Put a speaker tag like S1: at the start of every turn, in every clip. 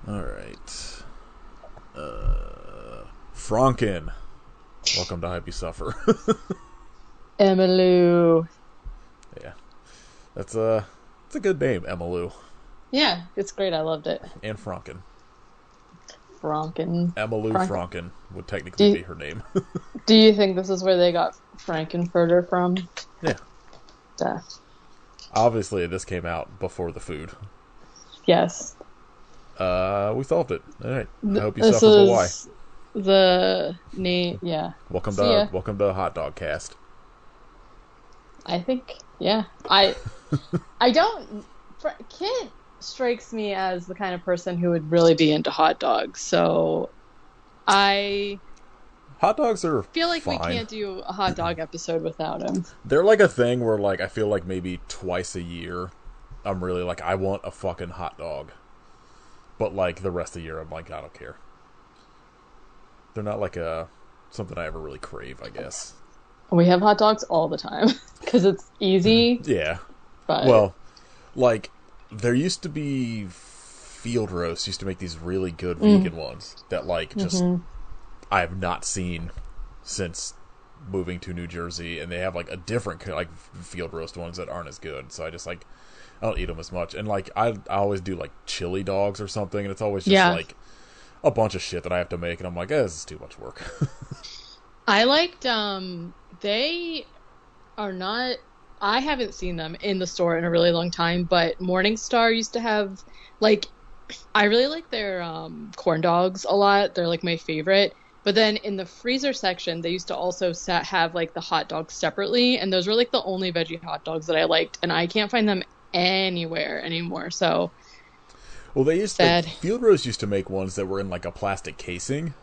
S1: Alright. Franken. Welcome to Hype You Suffer.
S2: Emmylou.
S1: Yeah. It's a good name, Emmylou.
S2: Yeah, it's great. I loved it.
S1: And Franken.
S2: Franken.
S1: Emmylou Franken would technically be her name.
S2: Do you think this is where they got Frankenfurter from?
S1: Yeah.
S2: Duh.
S1: Obviously, this came out before the food.
S2: Yes.
S1: We solved it. Alright. I hope you
S2: This
S1: suffer, but why?
S2: is the name, yeah.
S1: Welcome to Hot Dog Cast.
S2: I think, yeah. I don't... Kit strikes me as the kind of person who would really be into hot dogs, so I...
S1: Hot dogs are
S2: feel like
S1: fine.
S2: we can't do a hot dog episode without him.
S1: They're like a thing where, like, I feel like maybe twice a year, I'm really like, I want a fucking hot dog. But, like, the rest of the year, I'm like, I don't care. They're not like something I ever really crave, I guess.
S2: We have hot dogs all the time because it's easy.
S1: Yeah.
S2: But...
S1: Well, like, there used to be Field Roast used to make these really good vegan ones that, like, just I have not seen since moving to New Jersey, and they have, like, a different, like, Field Roast ones that aren't as good, so I just, like, I don't eat them as much. And, like, I always do, like, chili dogs or something, and it's always just, like, a bunch of shit that I have to make, and I'm like, this is too much work.
S2: I liked, they are not, I haven't seen them in the store in a really long time, but Morningstar used to have, like, I really like their corn dogs a lot. They're, like, my favorite. But then in the freezer section, they used to also have, like, the hot dogs separately, and those were, like, the only veggie hot dogs that I liked, and I can't find them anywhere anymore, so...
S1: Well, they used to... Field Roast used to make ones that were in, like, a plastic casing.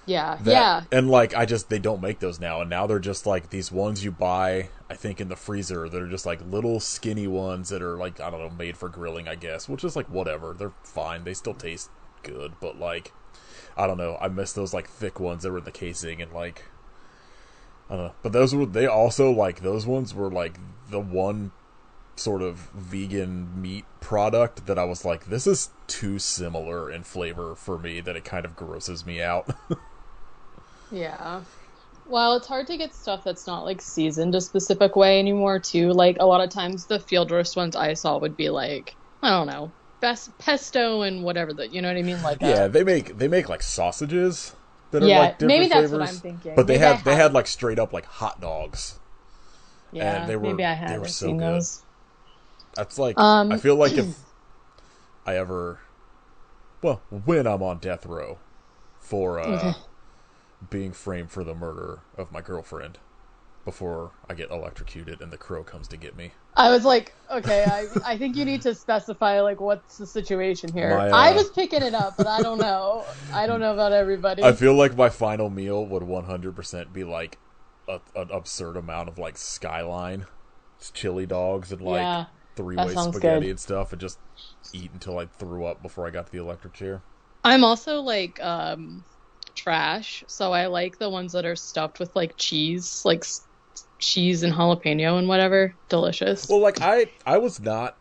S2: Yeah.
S1: And, like, they don't make those now, and now they're just, like, these ones you buy, I think, in the freezer, that are just, like, little skinny ones that are, like, I don't know, made for grilling, I guess, which is, like, whatever. They're fine. They still taste good, but, like... I don't know. I miss those, like, thick ones that were in the casing, and, like, I don't know. But those ones were, like, the one sort of vegan meat product that I was like, this is too similar in flavor for me that it kind of grosses me out.
S2: Yeah. Well, it's hard to get stuff that's not, like, seasoned a specific way anymore, too. Like, a lot of times the Field Roast ones I saw would be, like, I don't know, best pesto and whatever, you know what I mean? Like,
S1: yeah, they make like sausages that are like different
S2: maybe that's
S1: flavors,
S2: what I'm thinking.
S1: But they had like straight up like hot dogs.
S2: Yeah,
S1: and
S2: maybe I haven't seen those.
S1: That's like I feel like if I ever, well, when I'm on death row for being framed for the murder of my girlfriend before I get electrocuted and the crow comes to get me.
S2: I was like, okay, I think you need to specify, like, what's the situation here. I was picking it up, but I don't know. I don't know about everybody.
S1: I feel like my final meal would 100% be, like, an absurd amount of, like, Skyline, chili dogs, and, like, three-way spaghetti and stuff, and just eat until I threw up before I got to the electric chair.
S2: I'm also, like, trash, so I like the ones that are stuffed with, like, cheese, like, cheese and jalapeno and whatever. Delicious.
S1: Well, like, I was not,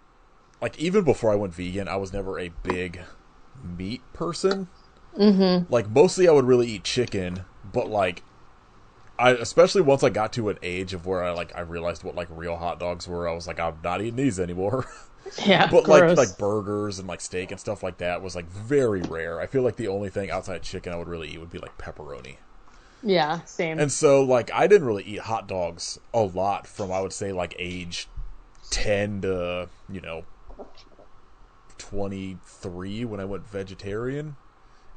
S1: like, even before I went vegan, I was never a big meat person. Like, mostly I would really eat chicken, but, like, especially once I got to an age of where I realized what, like, real hot dogs were, I was like, I'm not eating these anymore.
S2: Yeah,
S1: but
S2: gross.
S1: like burgers and, like, steak and stuff like that was, like, very rare. I feel like the only thing outside chicken I would really eat would be, like, pepperoni.
S2: Yeah, same.
S1: And so, like, I didn't really eat hot dogs a lot from, I would say, like, age 10 to, 23 when I went vegetarian.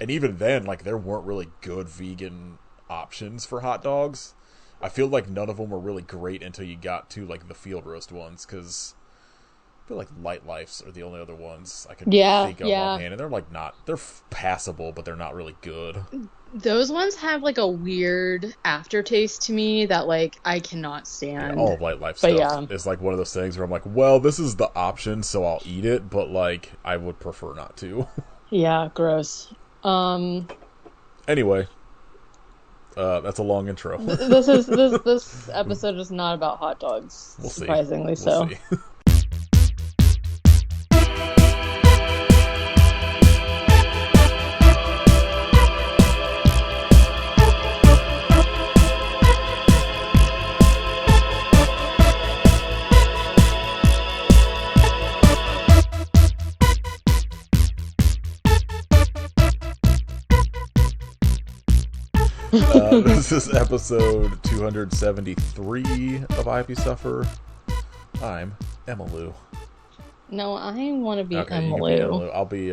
S1: And even then, like, there weren't really good vegan options for hot dogs. I feel like none of them were really great until you got to, like, the Field Roast ones, because I feel like Light Lifes are the only other ones I can think of offhand. And they're, like, they're passable, but they're not really good.
S2: Those ones have, like, a weird aftertaste to me that, like, I cannot stand.
S1: Yeah, all of Light Life stuff is, like, one of those things where I'm like, well, this is the option, so I'll eat it, but, like, I would prefer not to.
S2: Yeah, gross.
S1: Anyway, that's a long intro.
S2: This episode is not about hot dogs, surprisingly so.
S1: We'll see. This is episode 273 of IP Suffer. I'm Emmylou.
S2: No, I want to be
S1: Okay, you can be
S2: Emmylou.
S1: Emmylou. I'll be,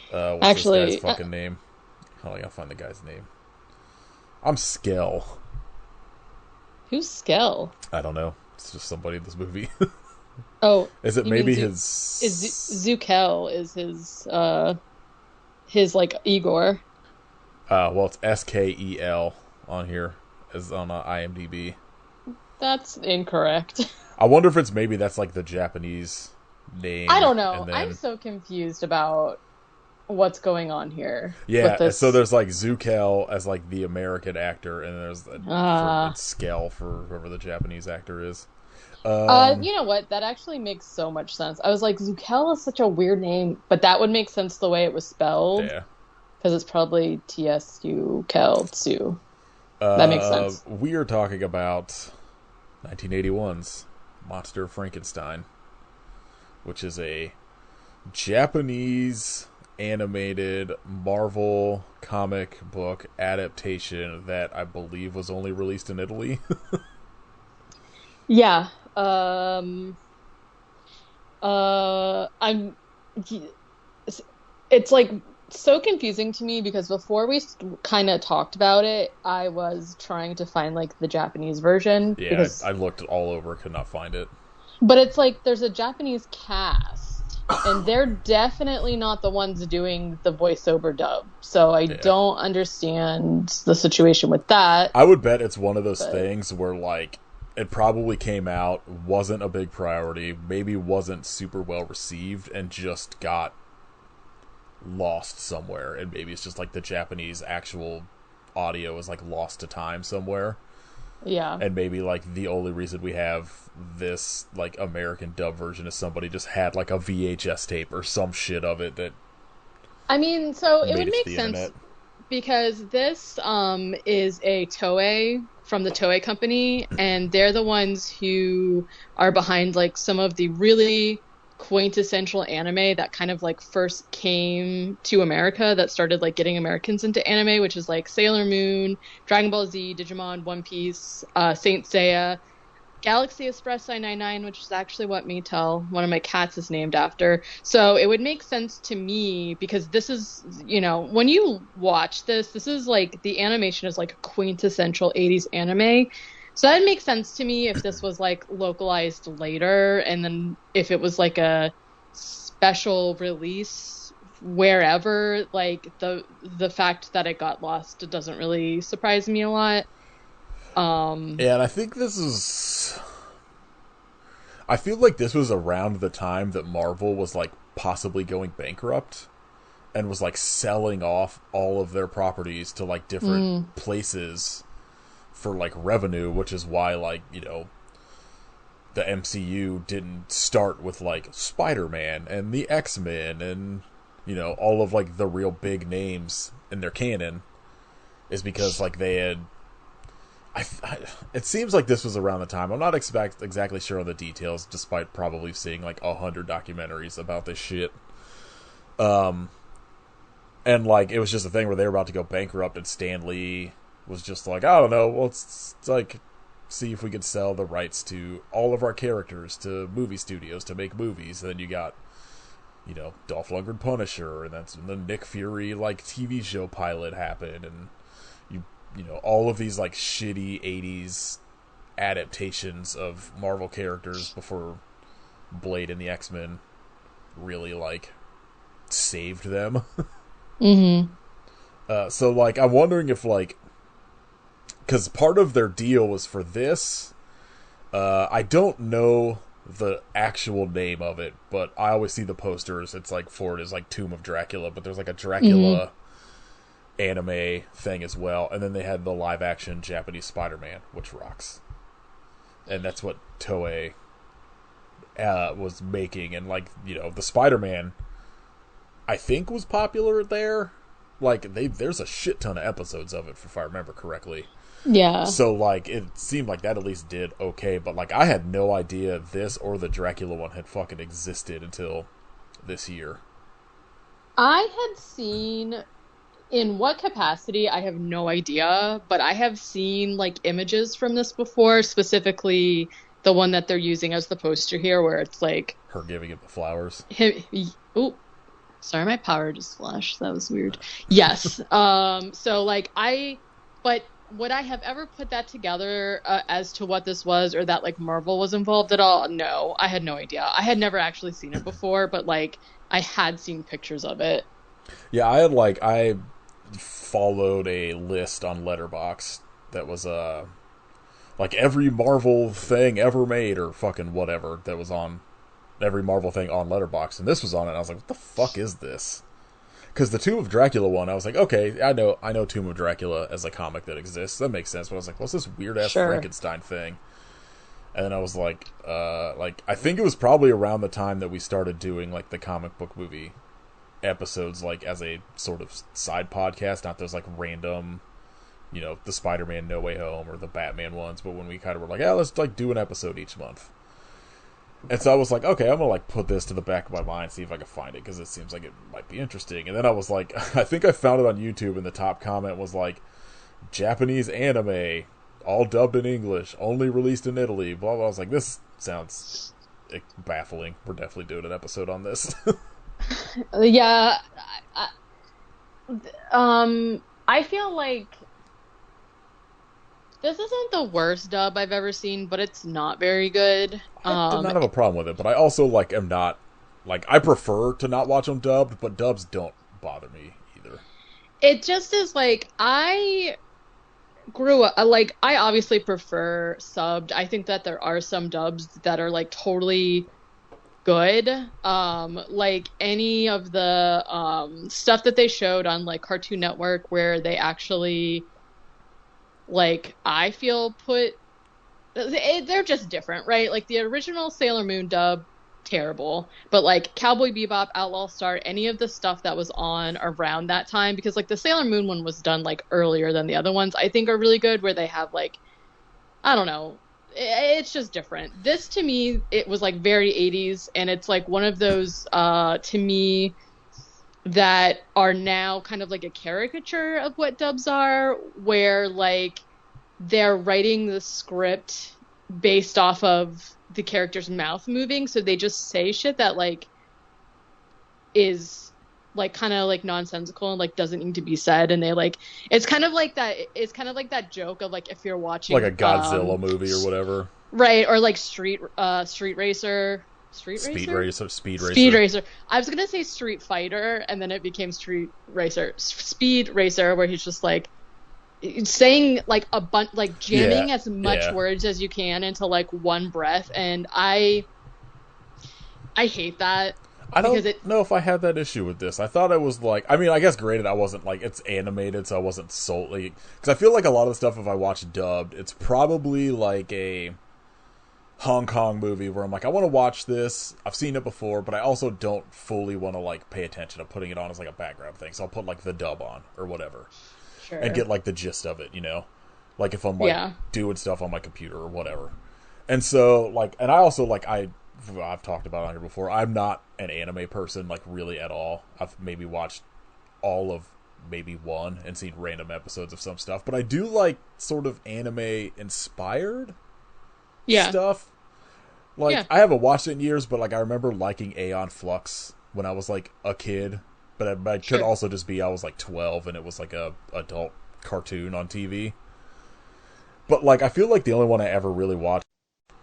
S1: what's
S2: Actually,
S1: this guy's fucking name? Oh, I gotta find the guy's name. I'm Skell.
S2: who's Skell?
S1: I don't know. It's just somebody in this movie.
S2: Oh,
S1: Is it
S2: you
S1: maybe
S2: mean
S1: his...
S2: Zukel is his like Igor.
S1: well, it's Skel on here, as on IMDb.
S2: That's incorrect.
S1: I wonder if that's like the Japanese name.
S2: I don't know.
S1: And then...
S2: I'm so confused about what's going on here.
S1: Yeah,
S2: with this.
S1: so there's like Zukel as like the American actor, and there's it's Skell for whoever the Japanese actor is.
S2: You know what? That actually makes so much sense. I was like, Zukel is such a weird name, but that would make sense the way it was spelled.
S1: Yeah.
S2: Because it's probably TSU Kel Tsu. That makes sense.
S1: We are talking about 1981's Monster Frankenstein, which is a Japanese animated Marvel comic book adaptation that I believe was only released in Italy.
S2: Yeah. It's like so confusing to me because before we kind of talked about it, I was trying to find like the Japanese version.
S1: Yeah,
S2: because...
S1: I looked all over, could not find it.
S2: But it's like there's a Japanese cast, and they're definitely not the ones doing the voiceover dub. So I don't understand the situation with that.
S1: I would bet it's one of those things where like it probably came out, wasn't a big priority, maybe wasn't super well received, and just got lost somewhere, and maybe it's just like the Japanese actual audio is like lost to time somewhere.
S2: Yeah.
S1: And maybe like the only reason we have this like American dub version is somebody just had like a VHS tape or some shit of it that
S2: I mean, so it
S1: made
S2: would make sense
S1: internet.
S2: Because this is a Toei from the Toei company, and they're the ones who are behind like some of the really quintessential anime that kind of like first came to America, that started like getting Americans into anime, which is like Sailor Moon, Dragon Ball Z, Digimon, One Piece, Saint Seiya, Galaxy Express 999, which is actually what Maytel, one of my cats, is named after. So it would make sense to me because this is, you know, when you watch this is like the animation is like a quintessential 80s anime. So that makes sense to me if this was like localized later, and then if it was like a special release wherever, like the fact that it got lost doesn't really surprise me a lot.
S1: Yeah, and I think I feel like this was around the time that Marvel was like possibly going bankrupt and was like selling off all of their properties to like different places for like revenue, which is why like, you know, the MCU didn't start with like Spider-Man and the X-Men and, you know, all of like the real big names in their canon, is because like they had it seems like this was around the time. I'm not exactly sure on the details, despite probably seeing like 100 documentaries about this shit. And like it was just a thing where they were about to go bankrupt, and Stan Lee was just like, I don't know, let's like see if we could sell the rights to all of our characters to movie studios to make movies. And then you got, you know, Dolph Lundgren Punisher, and that's when the Nick Fury like TV show pilot happened, and you know, all of these like shitty 80s adaptations of Marvel characters before Blade and the X-Men really like saved them. So like I'm wondering if like, because part of their deal was for this, I don't know the actual name of it, but I always see the posters. It's like for it is like Tomb of Dracula, but there's like a Dracula anime thing as well, and then they had the live action Japanese Spider-Man, which rocks, and that's what Toei was making. And like, you know, the Spider-Man I think was popular there. Like there's a shit ton of episodes of it, if I remember correctly.
S2: Yeah.
S1: So like it seemed like that at least did okay, but like I had no idea this or the Dracula one had fucking existed until this year.
S2: I had seen In what capacity, I have no idea, but I have seen like images from this before, specifically the one that they're using as the poster here, where it's like
S1: Her giving it the flowers.
S2: him. Oh, sorry, my power just flashed. That was weird. Yes. So like but would I have ever put that together as to what this was, or that like Marvel was involved at all? No, I had no idea. I had never actually seen it before, but like I had seen pictures of it.
S1: Yeah, I followed a list on Letterboxd that was like every Marvel thing ever made or fucking whatever that was on every Marvel thing on Letterboxd, and this was on it. And I was like, what the fuck is this? Because the Tomb of Dracula one, I was like, okay, I know Tomb of Dracula as a comic that exists. That makes sense. But I was like, what's this weird ass
S2: Sure.
S1: Frankenstein thing? And then I was like I think it was probably around the time that we started doing like the comic book movie episodes, like as a sort of side podcast, not those like random, the Spider-Man No Way Home or the Batman ones, but when we kind of were like, yeah, let's like do an episode each month. And so I was like, okay, I'm gonna like put this to the back of my mind, see if I can find it, because it seems like it might be interesting. And then I was like, I think I found it on YouTube, and the top comment was like, Japanese anime, all dubbed in English, only released in Italy, blah blah. I was like, this sounds baffling. We're definitely doing an episode on this.
S2: Yeah. I feel like this isn't the worst dub I've ever seen, but it's not very good.
S1: I did not have a problem with it, but I also like am not like, I prefer to not watch them dubbed, but dubs don't bother me either.
S2: It just is like I grew up like I obviously prefer subbed. I think that there are some dubs that are like totally good. Like any of the stuff that they showed on like Cartoon Network where they actually like I feel they're just different, right? Like the original Sailor Moon dub, terrible, but like Cowboy Bebop, Outlaw Star, any of the stuff that was on around that time, because like the Sailor Moon one was done like earlier than the other ones, I think are really good, where they have like, I don't know, it's just different. This to me, it was like very 80s, and it's like one of those to me that are now kind of like a caricature of what dubs are, where like they're writing the script based off of the character's mouth moving, so they just say shit that like is like kind of like nonsensical and like doesn't need to be said, and they like it's kind of like that joke of like if you're watching
S1: like a Godzilla movie or whatever,
S2: right? Or like Street Racer.
S1: Speed Racer.
S2: I was gonna say Street Fighter, and then it became Street Racer. Speed Racer, where he's just like saying like a bunch, like jamming as much words as you can into like one breath, and I hate that.
S1: I don't know if I had that issue with this. I thought I was like, I mean, I guess granted, I wasn't like, it's animated, so I wasn't solely, because I feel like a lot of the stuff, if I watch dubbed, it's probably like a Hong Kong movie where I'm like, I want to watch this, I've seen it before, but I also don't fully want to like pay attention to putting it on as like a background thing, so I'll put like the dub on or whatever.
S2: Sure.
S1: And get like the gist of it, like if I'm like doing stuff on my computer or whatever. And so like, and I also like, I've talked about it on here before, I'm not an anime person like really at all. I've maybe watched all of maybe one and seen random episodes of some stuff, but I do like sort of anime inspired stuff. Like I haven't watched it in years, but like I remember liking Aeon Flux when I was like a kid. But it could also just be I was like 12 and it was like a adult cartoon on TV. But like I feel like the only one I ever really watched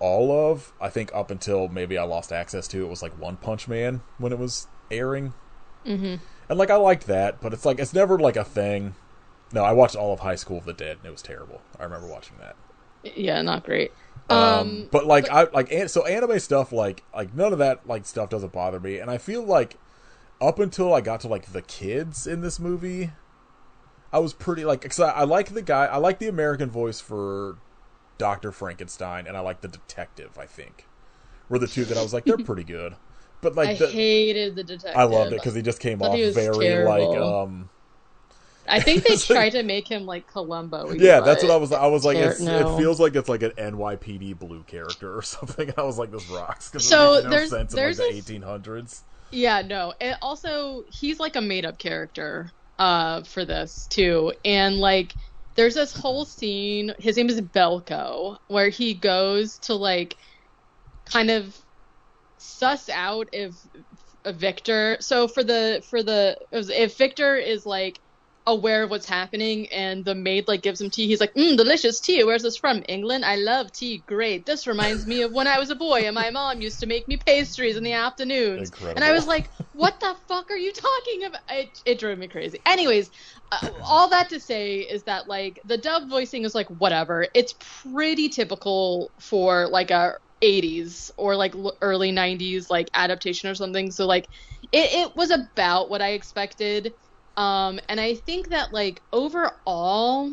S1: all of, I think up until maybe I lost access to it, was like One Punch Man when it was airing.
S2: Mm-hmm.
S1: And like I liked that, but it's like it's never like a thing. No, I watched all of High School of the Dead and it was terrible. I remember watching that.
S2: Yeah, not great.
S1: But like so anime stuff like none of that like stuff doesn't bother me, and I feel like up until I got to like the kids in this movie, I was pretty like, cause I like the guy, I like the American voice for Dr. Frankenstein, and I like the detective, I think were the two that I was like, they're pretty good. But like
S2: I hated the detective.
S1: I loved it because he just came off very terrible. Like
S2: I think they tried to make him like Columbo.
S1: Yeah, that's what I was like, it feels like it's like an NYPD Blue character or something, and I was like, this rocks, because
S2: so
S1: it makes no sense in like the 1800s.
S2: Yeah, no. And also, he's like a made-up character. for this too, and like there's this whole scene. His name is Belko, where he goes to like kind of suss out if Victor. So if Victor is like aware of what's happening and the maid like gives him tea, he's like, delicious tea. Where's this from? England? I love tea. Great. This reminds me of when I was a boy and my mom used to make me pastries in the afternoons.
S1: Incredible.
S2: And I was like, what the fuck are you talking about? It drove me crazy. Anyways, all that to say is that like the dub voicing is like whatever. It's pretty typical for like a 80s or like early 90s like adaptation or something. So like it was about what I expected. And I think that like overall,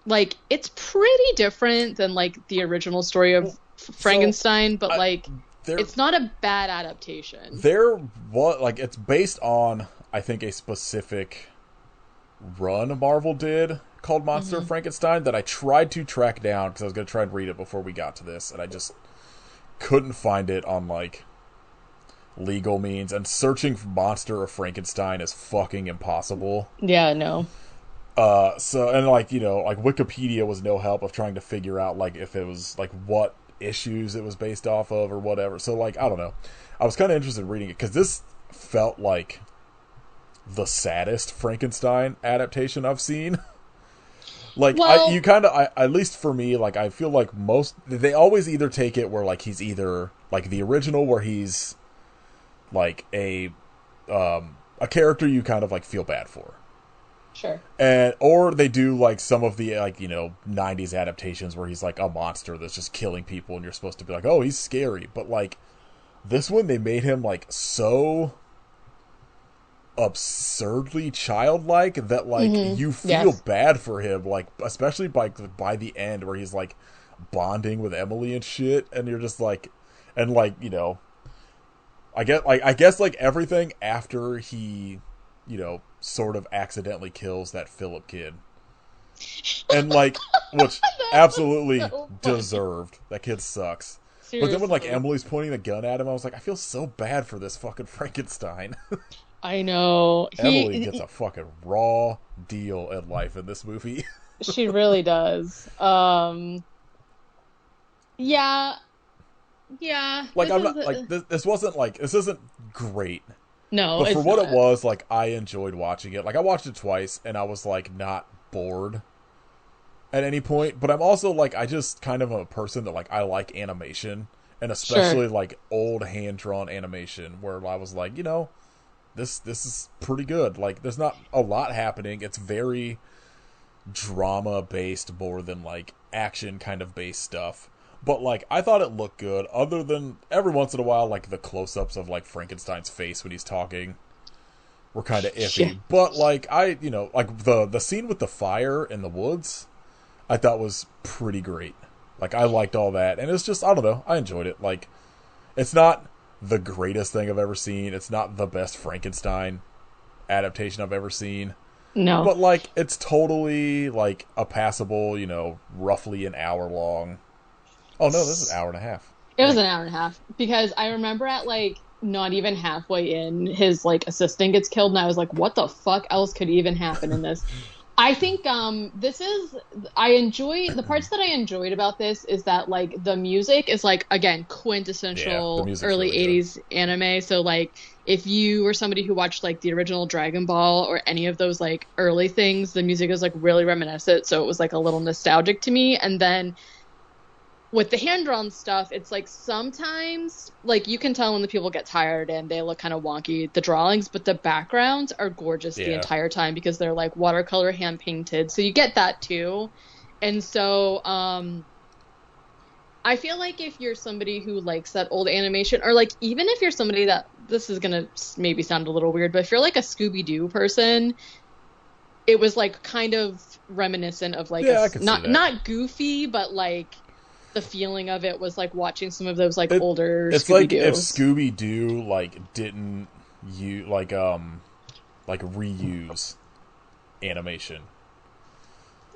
S2: like it's pretty different than like the original story of Frankenstein, but like it's not a bad adaptation.
S1: It's based on I think a specific run Marvel did called Monster of Frankenstein that I tried to track down because I was going to try and read it before we got to this, and I just couldn't find it on like legal means, and searching for Monster of Frankenstein is fucking impossible.
S2: Yeah, no.
S1: So, and like, you know, like Wikipedia was no help of trying to figure out like if it was like what issues it was based off of or whatever. So like, I don't know. I was kind of interested in reading it because this felt like the saddest Frankenstein adaptation I've seen. Like,
S2: well,
S1: at least for me, like, I feel like they always either take it where, like, he's either, like, the original where he's, like, a character you kind of, like, feel bad for.
S2: Sure.
S1: Or they do, like, some of the, like, you know, 90s adaptations where he's, like, a monster that's just killing people and you're supposed to be like, oh, he's scary. But, like, this one, they made him, like, so absurdly childlike that like you feel bad for him, like especially by the end where he's like bonding with Emily and shit, and you're just like, and like, you know, I guess like everything after he, you know, sort of accidentally kills that Philip kid, and like which absolutely so deserved. That kid sucks. Seriously. But then when like Emily's pointing the gun at him, I was like, I feel so bad for this fucking Frankenstein.
S2: I know.
S1: Emily gets a fucking raw deal in life in this movie.
S2: She really does. Yeah.
S1: Like, I'm not, like, this wasn't, like, this isn't great.
S2: No,
S1: but for what it was, like, I enjoyed watching it. Like, I watched it twice, and I was, like, not bored at any point. But I'm also, like, I just kind of am a person that, like, I like animation. And especially, like, old hand-drawn animation, where I was like, you know, This is pretty good. Like, there's not a lot happening. It's very drama-based more than, like, action kind of based stuff. But, like, I thought it looked good, other than every once in a while, like, the close-ups of, like, Frankenstein's face when he's talking were kind of iffy. Yeah. But, like, you know, like, the scene with the fire in the woods, I thought was pretty great. Like, I liked all that. And it's just, I don't know, I enjoyed it. Like, it's not the greatest thing I've ever seen. It's not the best Frankenstein adaptation I've ever seen.
S2: No.
S1: But, like, it's totally, like, a passable, you know, roughly an hour long. Oh, no, this is an hour and a half.
S2: It was an hour and a half. Because I remember at, like, not even halfway in, his, like, assistant gets killed, and I was like, what the fuck else could even happen in this? I think the parts that I enjoyed about this is that, like, the music is, like, again, quintessential early really 80s anime. So, like, if you were somebody who watched, like, the original Dragon Ball or any of those, like, early things, the music is, like, really reminiscent. So it was, like, a little nostalgic to me. And then with the hand-drawn stuff, it's like sometimes, like, you can tell when the people get tired and they look kind of wonky, the drawings, but the backgrounds are gorgeous the entire time because they're, like, watercolor hand-painted. So you get that, too. And so I feel like if you're somebody who likes that old animation, or, like, even if you're somebody that, this is going to maybe sound a little weird, but if you're, like, a Scooby-Doo person, it was, like, kind of reminiscent of, like, not goofy, but, like, the feeling of it was like watching some of those, like, older
S1: it's
S2: Scooby-Doo.
S1: Like if Scooby-Doo, like, didn't reuse animation.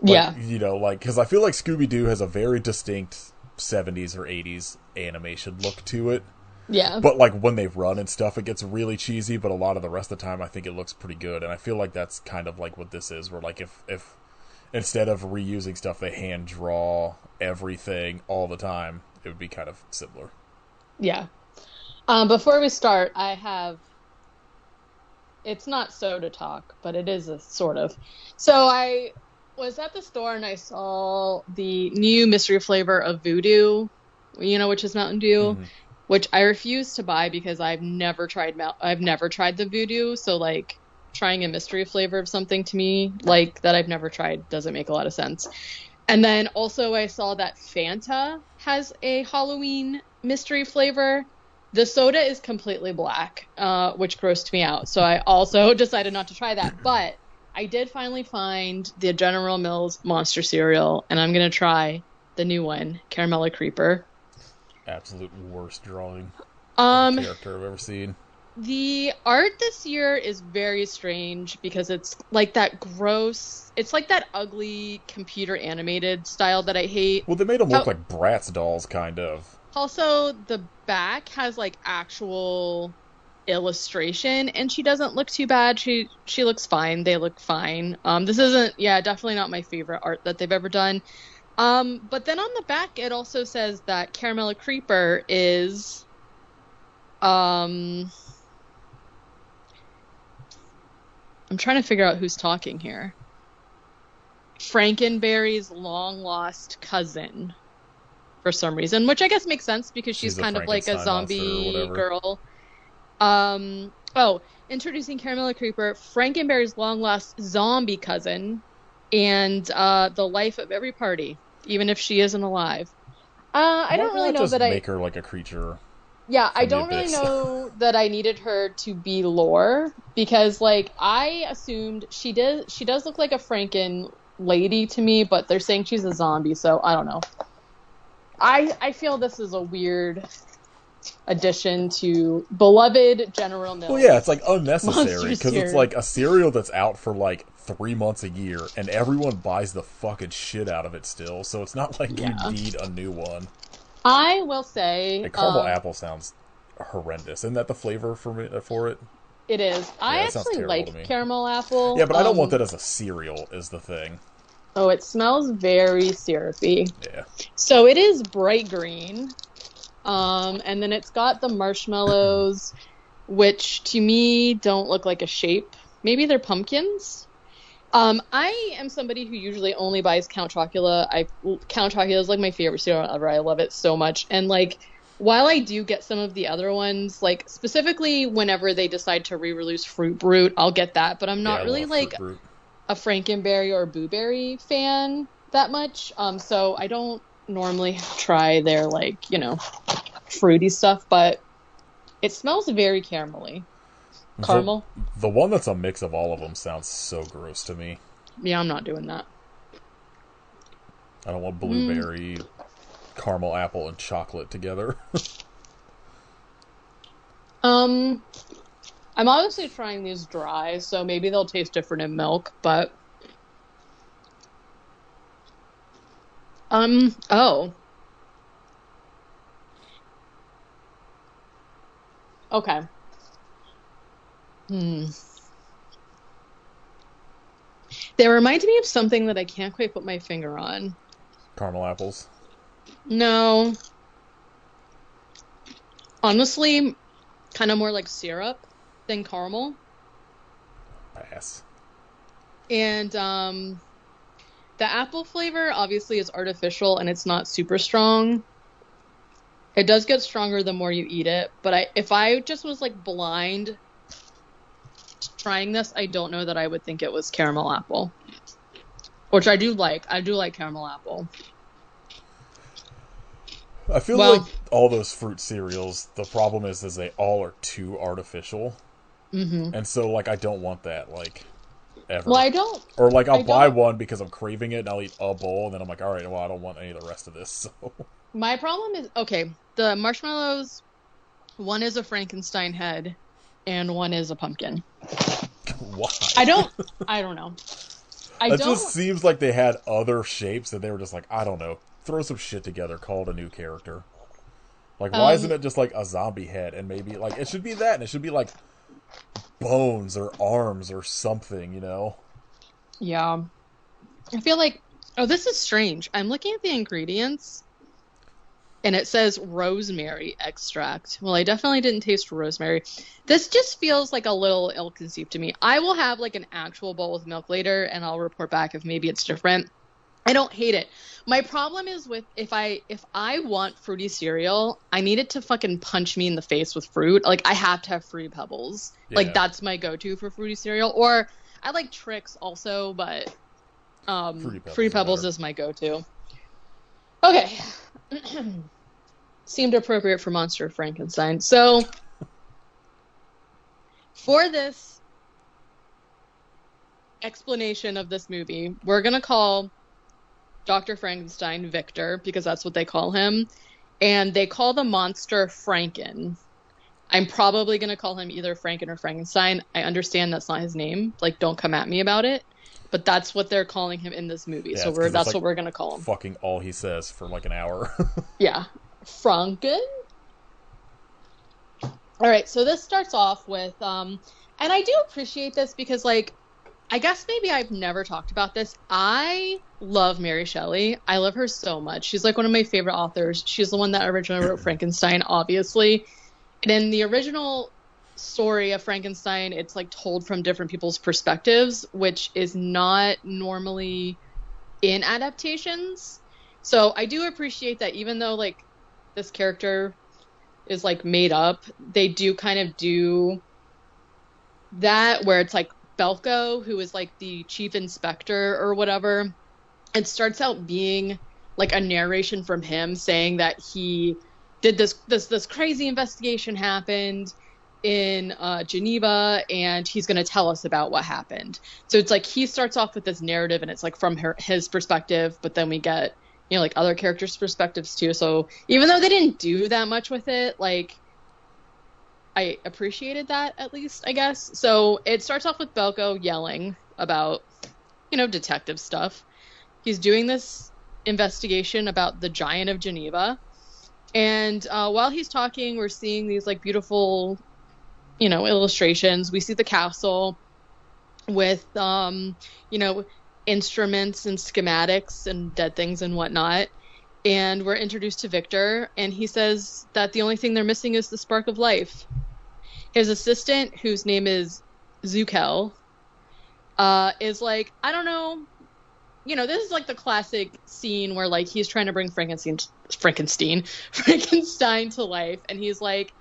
S1: Like, you know, like, because I feel like Scooby-Doo has a very distinct 70s or 80s animation look to it.
S2: Yeah.
S1: But like when they run and stuff, it gets really cheesy. But a lot of the rest of the time, I think it looks pretty good. And I feel like that's kind of like what this is. Where like if instead of reusing stuff, they hand draw everything all the time, it would be kind of similar.
S2: Yeah. Before we start, I have. It's not soda talk, but it is a sort of. So I was at the store and I saw the new mystery flavor of Voodoo, which is Mountain Dew, which I refuse to buy because I've never tried the Voodoo. So like trying a mystery flavor of something to me like that I've never tried doesn't make a lot of sense. And then also I saw that Fanta has a Halloween mystery flavor. The soda is completely black, which grossed me out. So I also decided not to try that. But I did finally find the General Mills Monster cereal, and I'm going to try the new one, Caramella Creeper.
S1: Absolute worst drawing character I've ever seen.
S2: The art this year is very strange because it's like that gross, it's like that ugly computer animated style that I hate.
S1: Well, they made them look like Bratz dolls, kind of. Also,
S2: the back has like actual illustration, and she doesn't look too bad. She looks fine. They look fine. This isn't, definitely not my favorite art that they've ever done. But then on the back, it also says that Caramella Creeper is, I'm trying to figure out who's talking here. Frankenberry's long lost cousin. For some reason, which I guess makes sense because she's kind of like a zombie girl. Introducing Caramella Creeper, Frankenberry's long lost zombie cousin, and the life of every party, even if she isn't alive. I don't really know that
S1: make her like a creature.
S2: Yeah, I don't really know that I needed her to be lore because, like, I assumed she does look like a Franken lady to me, but they're saying she's a zombie, so I don't know. I feel this is a weird addition to beloved General Mills.
S1: Well, yeah, it's like unnecessary because it's like a cereal that's out for like 3 months a year, and everyone buys the fucking shit out of it still. So it's not like you need a new one.
S2: I will say,
S1: the caramel apple sounds horrendous. Isn't that the flavor for it?
S2: It is. I actually like caramel apple.
S1: Yeah, but I don't want that as a cereal. Is the thing.
S2: Oh, it smells very syrupy.
S1: Yeah.
S2: So it is bright green. And then it's got the marshmallows, which to me don't look like a shape. Maybe they're pumpkins. I am somebody who usually only buys Count Chocula. Count Chocula is like my favorite cereal ever. I love it so much. And like, while I do get some of the other ones, like specifically whenever they decide to re-release Fruit Brute, I'll get that. But I'm not really like a Frankenberry or Boo Berry fan that much. So I don't normally try their like, fruity stuff, but it smells very caramelly. Caramel.
S1: The one that's a mix of all of them sounds so gross to me.
S2: Yeah, I'm not doing that.
S1: I don't want blueberry, caramel apple, and chocolate together.
S2: I'm obviously trying these dry, so maybe they'll taste different in milk, but... Oh. Okay. They remind me of something that I can't quite put my finger on.
S1: Caramel apples?
S2: No. Honestly, kind of more like syrup than caramel.
S1: Pass.
S2: And the apple flavor obviously is artificial and it's not super strong. It does get stronger the more you eat it, but if I just was like blind trying this, I don't know that I would think it was caramel apple. Which I do like. I do like caramel apple.
S1: I feel like all those fruit cereals, the problem is they all are too artificial. Mm-hmm. And so, like, I don't want that, like, ever.
S2: Well, I don't.
S1: Or, like, I'll buy one because I'm craving it, and I'll eat a bowl, and then I'm like, all right, well, I don't want any of the rest of this, so...
S2: My problem is, okay, the marshmallows, one is a Frankenstein head, and one is a pumpkin.
S1: Why?
S2: I don't know.
S1: It just seems like they had other shapes, and they were just like, I don't know, throw some shit together, call it a new character. Like, why isn't it just like a zombie head and maybe like it should be that, and it should be like bones or arms or something, you know?
S2: Yeah. I feel like, oh, this is strange. I'm looking at the ingredients and it says rosemary extract. Well, I definitely didn't taste rosemary. This just feels like a little ill-conceived to me. I will have like an actual bowl with milk later and I'll report back if maybe it's different. I don't hate it. My problem is with if I want fruity cereal, I need it to fucking punch me in the face with fruit. Like I have to have Fruity Pebbles. Yeah. Like that's my go-to for fruity cereal. Or I like Trix also, but Fruity Pebbles is my go-to. Okay. Seemed appropriate for Monster of Frankenstein. So for this explanation of this movie, we're going to call Dr. Frankenstein Victor, because that's what they call him. And they call the monster Franken. I'm probably going to call him either Franken or Frankenstein. I understand that's not his name. Like, don't come at me about it. But that's what they're calling him in this movie. Yeah, so that's like what we're going to call him.
S1: Fucking all he says for like an hour.
S2: Yeah. Franken? All right, so this starts off with, and I do appreciate this because, like, I guess maybe I've never talked about this. I love Mary Shelley. I love her so much. She's like one of my favorite authors. She's the one that originally wrote Frankenstein, obviously. And in the original story of Frankenstein, it's like told from different people's perspectives, which is not normally in adaptations. So I do appreciate that even though like this character is like made up, they do kind of do that where it's like Belko, who is like the chief inspector or whatever, it starts out being like a narration from him saying that he did this crazy investigation happened in Geneva and he's going to tell us about what happened. So it's like he starts off with this narrative and it's like from his perspective, but then we get, you know, like other characters' perspectives too. So even though they didn't do that much with it, like I appreciated that at least, I guess. So it starts off with Belko yelling about, you know, detective stuff. He's doing this investigation about the Giant of Geneva. And while he's talking, we're seeing these like beautiful, you know, illustrations. We see the castle with, you know, instruments and schematics and dead things and whatnot. And we're introduced to Victor, and he says that the only thing they're missing is the spark of life. His assistant, whose name is Zukel, is like, I don't know, you know, this is like the classic scene where like he's trying to bring Frankenstein to life, and he's like,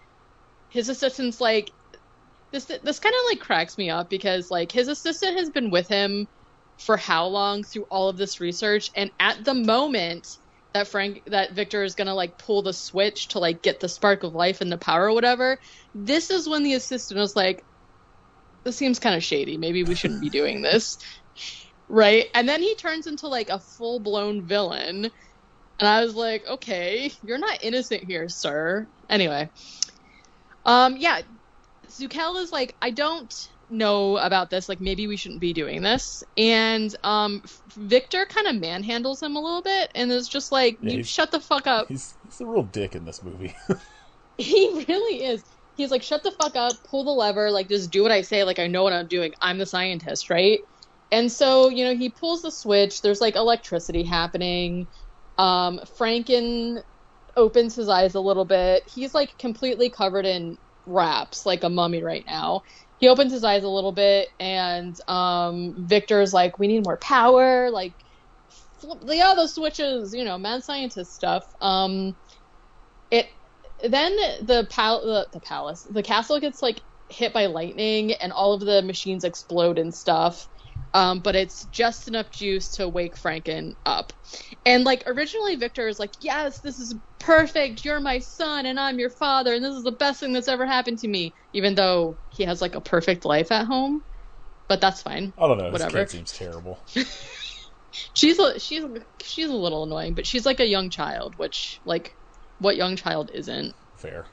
S2: his assistant's like, this kind of like cracks me up because like his assistant has been with him for how long through all of this research, and at the moment that Victor is gonna like pull the switch to like get the spark of life and the power or whatever, this is when the assistant was like, this seems kind of shady, maybe we shouldn't be doing this, right? And then he turns into like a full-blown villain, and I was like, okay, you're not innocent here, sir. Anyway, yeah, Zukel is like, I don't know about this, like maybe we shouldn't be doing this, and Victor kind of manhandles him a little bit and is just like, you shut the fuck up.
S1: He's a real dick in this movie.
S2: He really is. He's like, shut the fuck up, pull the lever, like just do what I say, like I know what I'm doing, I'm the scientist, right? And so, you know, he pulls the switch, there's like electricity happening, Franken opens his eyes a little bit, he's like completely covered in wraps like a mummy right now. He opens his eyes a little bit, and Victor's like, we need more power, like, flip the other switches, you know, mad scientist stuff. Then the castle gets, like, hit by lightning, and all of the machines explode and stuff. But it's just enough juice to wake Franken up. And, like, originally Victor is like, yes, this is perfect, you're my son, and I'm your father, and this is the best thing that's ever happened to me, even though he has, like, a perfect life at home. But that's fine.
S1: I don't know,
S2: whatever.
S1: His kid seems terrible.
S2: She's a little annoying, but she's, like, a young child, which, like, what young child isn't?
S1: Fair.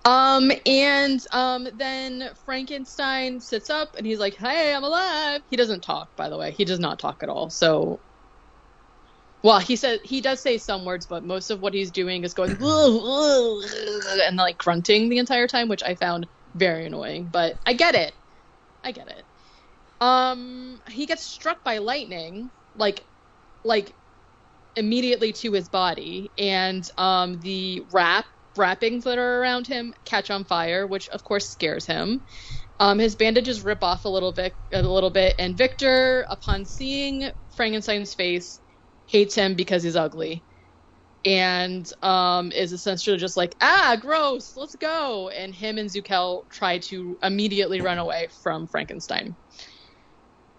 S2: Then Frankenstein sits up and he's like, hey, I'm alive. He doesn't talk, by the way. He does not talk at all. So Well, he does say some words, but most of what he's doing is going and like grunting the entire time, which I found very annoying. But I get it. I get it. He gets struck by lightning, like immediately to his body, and the wrappings that are around him catch on fire, which of course scares him. His bandages rip off a little bit, and Victor, upon seeing Frankenstein's face, hates him because he's ugly, and is essentially just like, gross, let's go. And him and Zukel try to immediately run away from Frankenstein.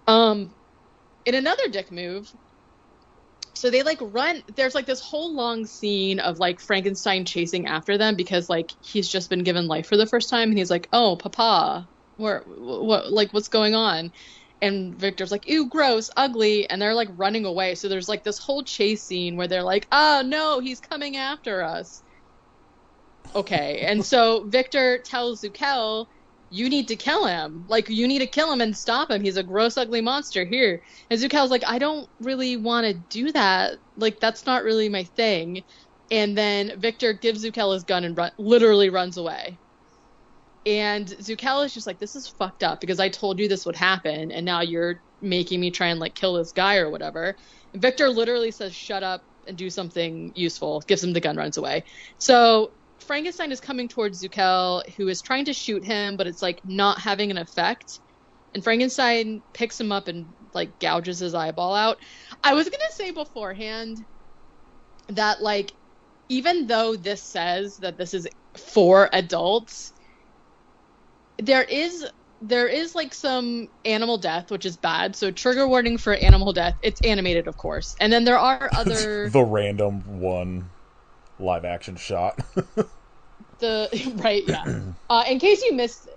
S2: In another dick move, so they like run. There's like this whole long scene of like Frankenstein chasing after them because like he's just been given life for the first time, and he's like, "Oh, Papa, what's going on?" And Victor's like, "Ew, gross, ugly," and they're like running away. So there's like this whole chase scene where they're like, "Oh no, he's coming after us." Okay, and so Victor tells Zukel, "You need to kill him. Like, you need to kill him and stop him. He's a gross, ugly monster here." And Zukel's like, "I don't really want to do that. Like, that's not really my thing." And then Victor gives Zukel his gun and literally runs away. And Zukel is just like, "This is fucked up because I told you this would happen, and now you're making me try and like kill this guy or whatever." And Victor literally says, "Shut up and do something useful," gives him the gun, runs away. So Frankenstein is coming towards Zukel, who is trying to shoot him, but it's like not having an effect. And Frankenstein picks him up and like gouges his eyeball out. I was gonna say beforehand that like, even though this says that this is for adults, there is like some animal death, which is bad. So trigger warning for animal death. It's animated, of course. And then there are other
S1: the random one live action shot.
S2: Right, yeah. In case you missed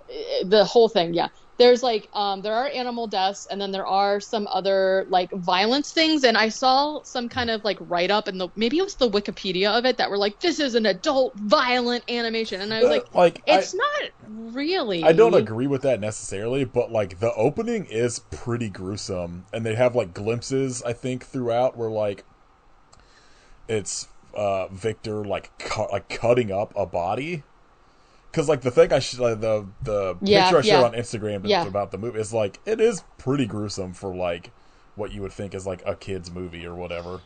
S2: the whole thing, yeah. There's like there are animal deaths, and then there are some other like violence things. And I saw some kind of like write up in maybe it was the Wikipedia of it that were like, "This is an adult violent animation," and I was like it's not really.
S1: I don't agree with that necessarily, but like the opening is pretty gruesome, and they have like glimpses I think throughout where like it's Victor like cutting up a body. Because like the thing the picture I showed on Instagram about the movie is like, it is pretty gruesome for like what you would think is like a kid's movie or whatever.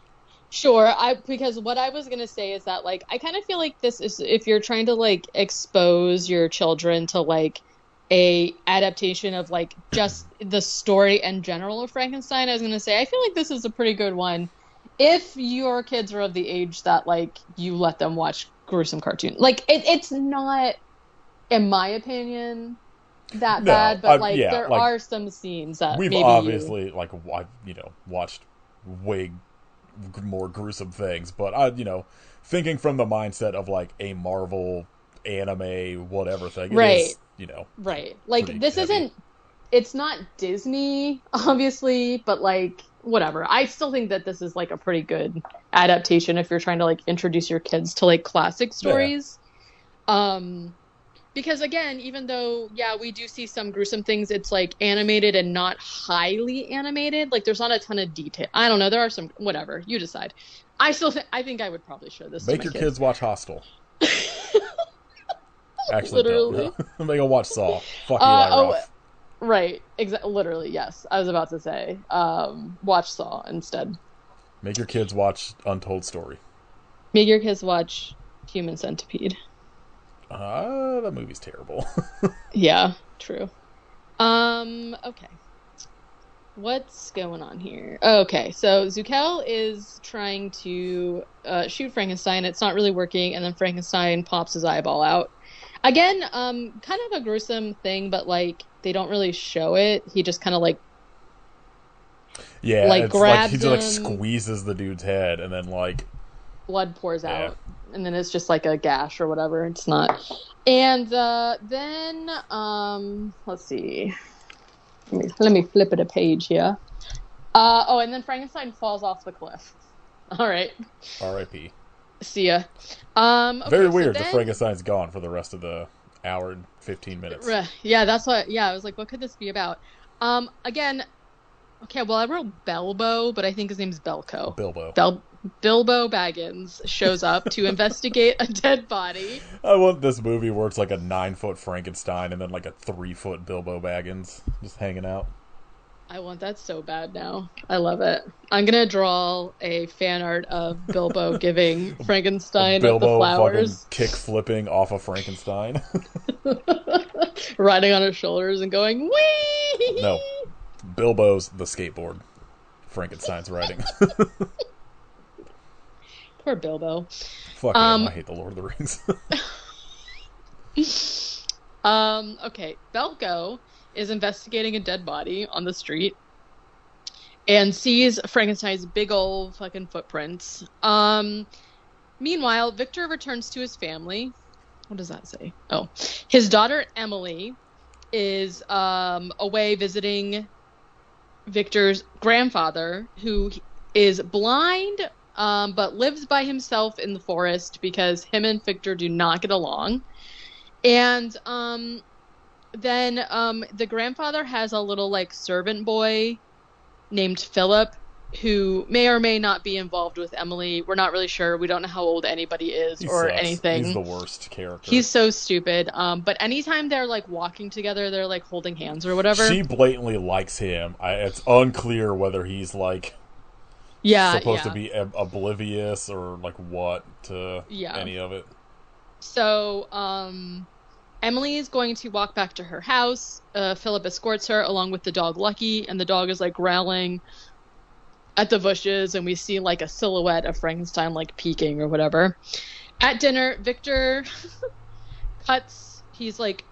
S2: Sure, because what I was gonna say is that like I kind of feel like this is, if you're trying to like expose your children to like a adaptation of like just the story in general of Frankenstein, I was gonna say I feel like this is a pretty good one if your kids are of the age that like you let them watch gruesome cartoon. Like it's not, in my opinion, that bad, but like there are some scenes that
S1: we've obviously like watched way more gruesome things, but thinking from the mindset of like a Marvel anime whatever thing,
S2: right?
S1: It is,
S2: right. Like this
S1: heavy.
S2: isn't. It's not Disney, obviously, but like whatever. I still think that this is like a pretty good adaptation if you're trying to like introduce your kids to like classic stories. Yeah. Because again, even though we do see some gruesome things, it's like animated and not highly animated. Like there's not a ton of detail. I don't know. There are some. Whatever, you decide. I think I would probably show this.
S1: Make
S2: to
S1: your
S2: my
S1: kids watch Hostel. Actually,
S2: literally,
S1: no. They go watch Saw. Fuck Eli Roth.
S2: Right. Literally, yes. I was about to say, watch Saw instead.
S1: Make your kids watch Untold Story.
S2: Make your kids watch Human Centipede.
S1: That movie's terrible.
S2: Yeah, true. Okay. What's going on here? Okay, so Zukel is trying to shoot Frankenstein. It's not really working, and then Frankenstein pops his eyeball out. Again, kind of a gruesome thing, but like they don't really show it. He just kind of like
S1: it's
S2: grabs
S1: like he
S2: him,
S1: like squeezes the dude's head, and then like
S2: blood pours out, and then it's just like a gash or whatever. It's not. And then let's see. Let me flip it a page here. And then Frankenstein falls off the cliff. All right.
S1: R.I.P.
S2: See ya. Okay,
S1: Very weird that Frankenstein's gone for the rest of the hour and 15 minutes.
S2: Yeah, that's what. Yeah, I was like, what could this be about? Again, okay. Well, I wrote Belbo, but I think his name's Belko. Bilbo Baggins shows up to investigate a dead body.
S1: I want this movie where it's like a 9-foot Frankenstein and then like a 3-foot Bilbo Baggins just hanging out.
S2: I want that so bad now. I love it. I'm gonna draw a fan art of Bilbo giving Frankenstein the flowers.
S1: Fucking kick flipping off of Frankenstein.
S2: Riding on his shoulders and going, wee!
S1: No. Bilbo's the skateboard. Frankenstein's riding.
S2: Poor Bilbo.
S1: Fuck him. I hate the Lord of the Rings.
S2: Okay. Belko is investigating a dead body on the street and sees Frankenstein's big old fucking footprints. Meanwhile, Victor returns to his family. What does that say? Oh, his daughter Emily is away visiting Victor's grandfather, who is blind but lives by himself in the forest because him and Victor do not get along. And then the grandfather has a little like servant boy named Philip, who may or may not be involved with Emily. We're not really sure. We don't know how old anybody is or anything.
S1: He's the worst character.
S2: He's so stupid. But anytime they're like walking together, they're like holding hands or whatever.
S1: She blatantly likes him. It's unclear whether he's like supposed to be oblivious or like what to any of it.
S2: So Emily is going to walk back to her house. Philip escorts her along with the dog Lucky, and the dog is like growling at the bushes, and we see like a silhouette of Frankenstein like peeking or whatever. At dinner, Victor cuts. He's like,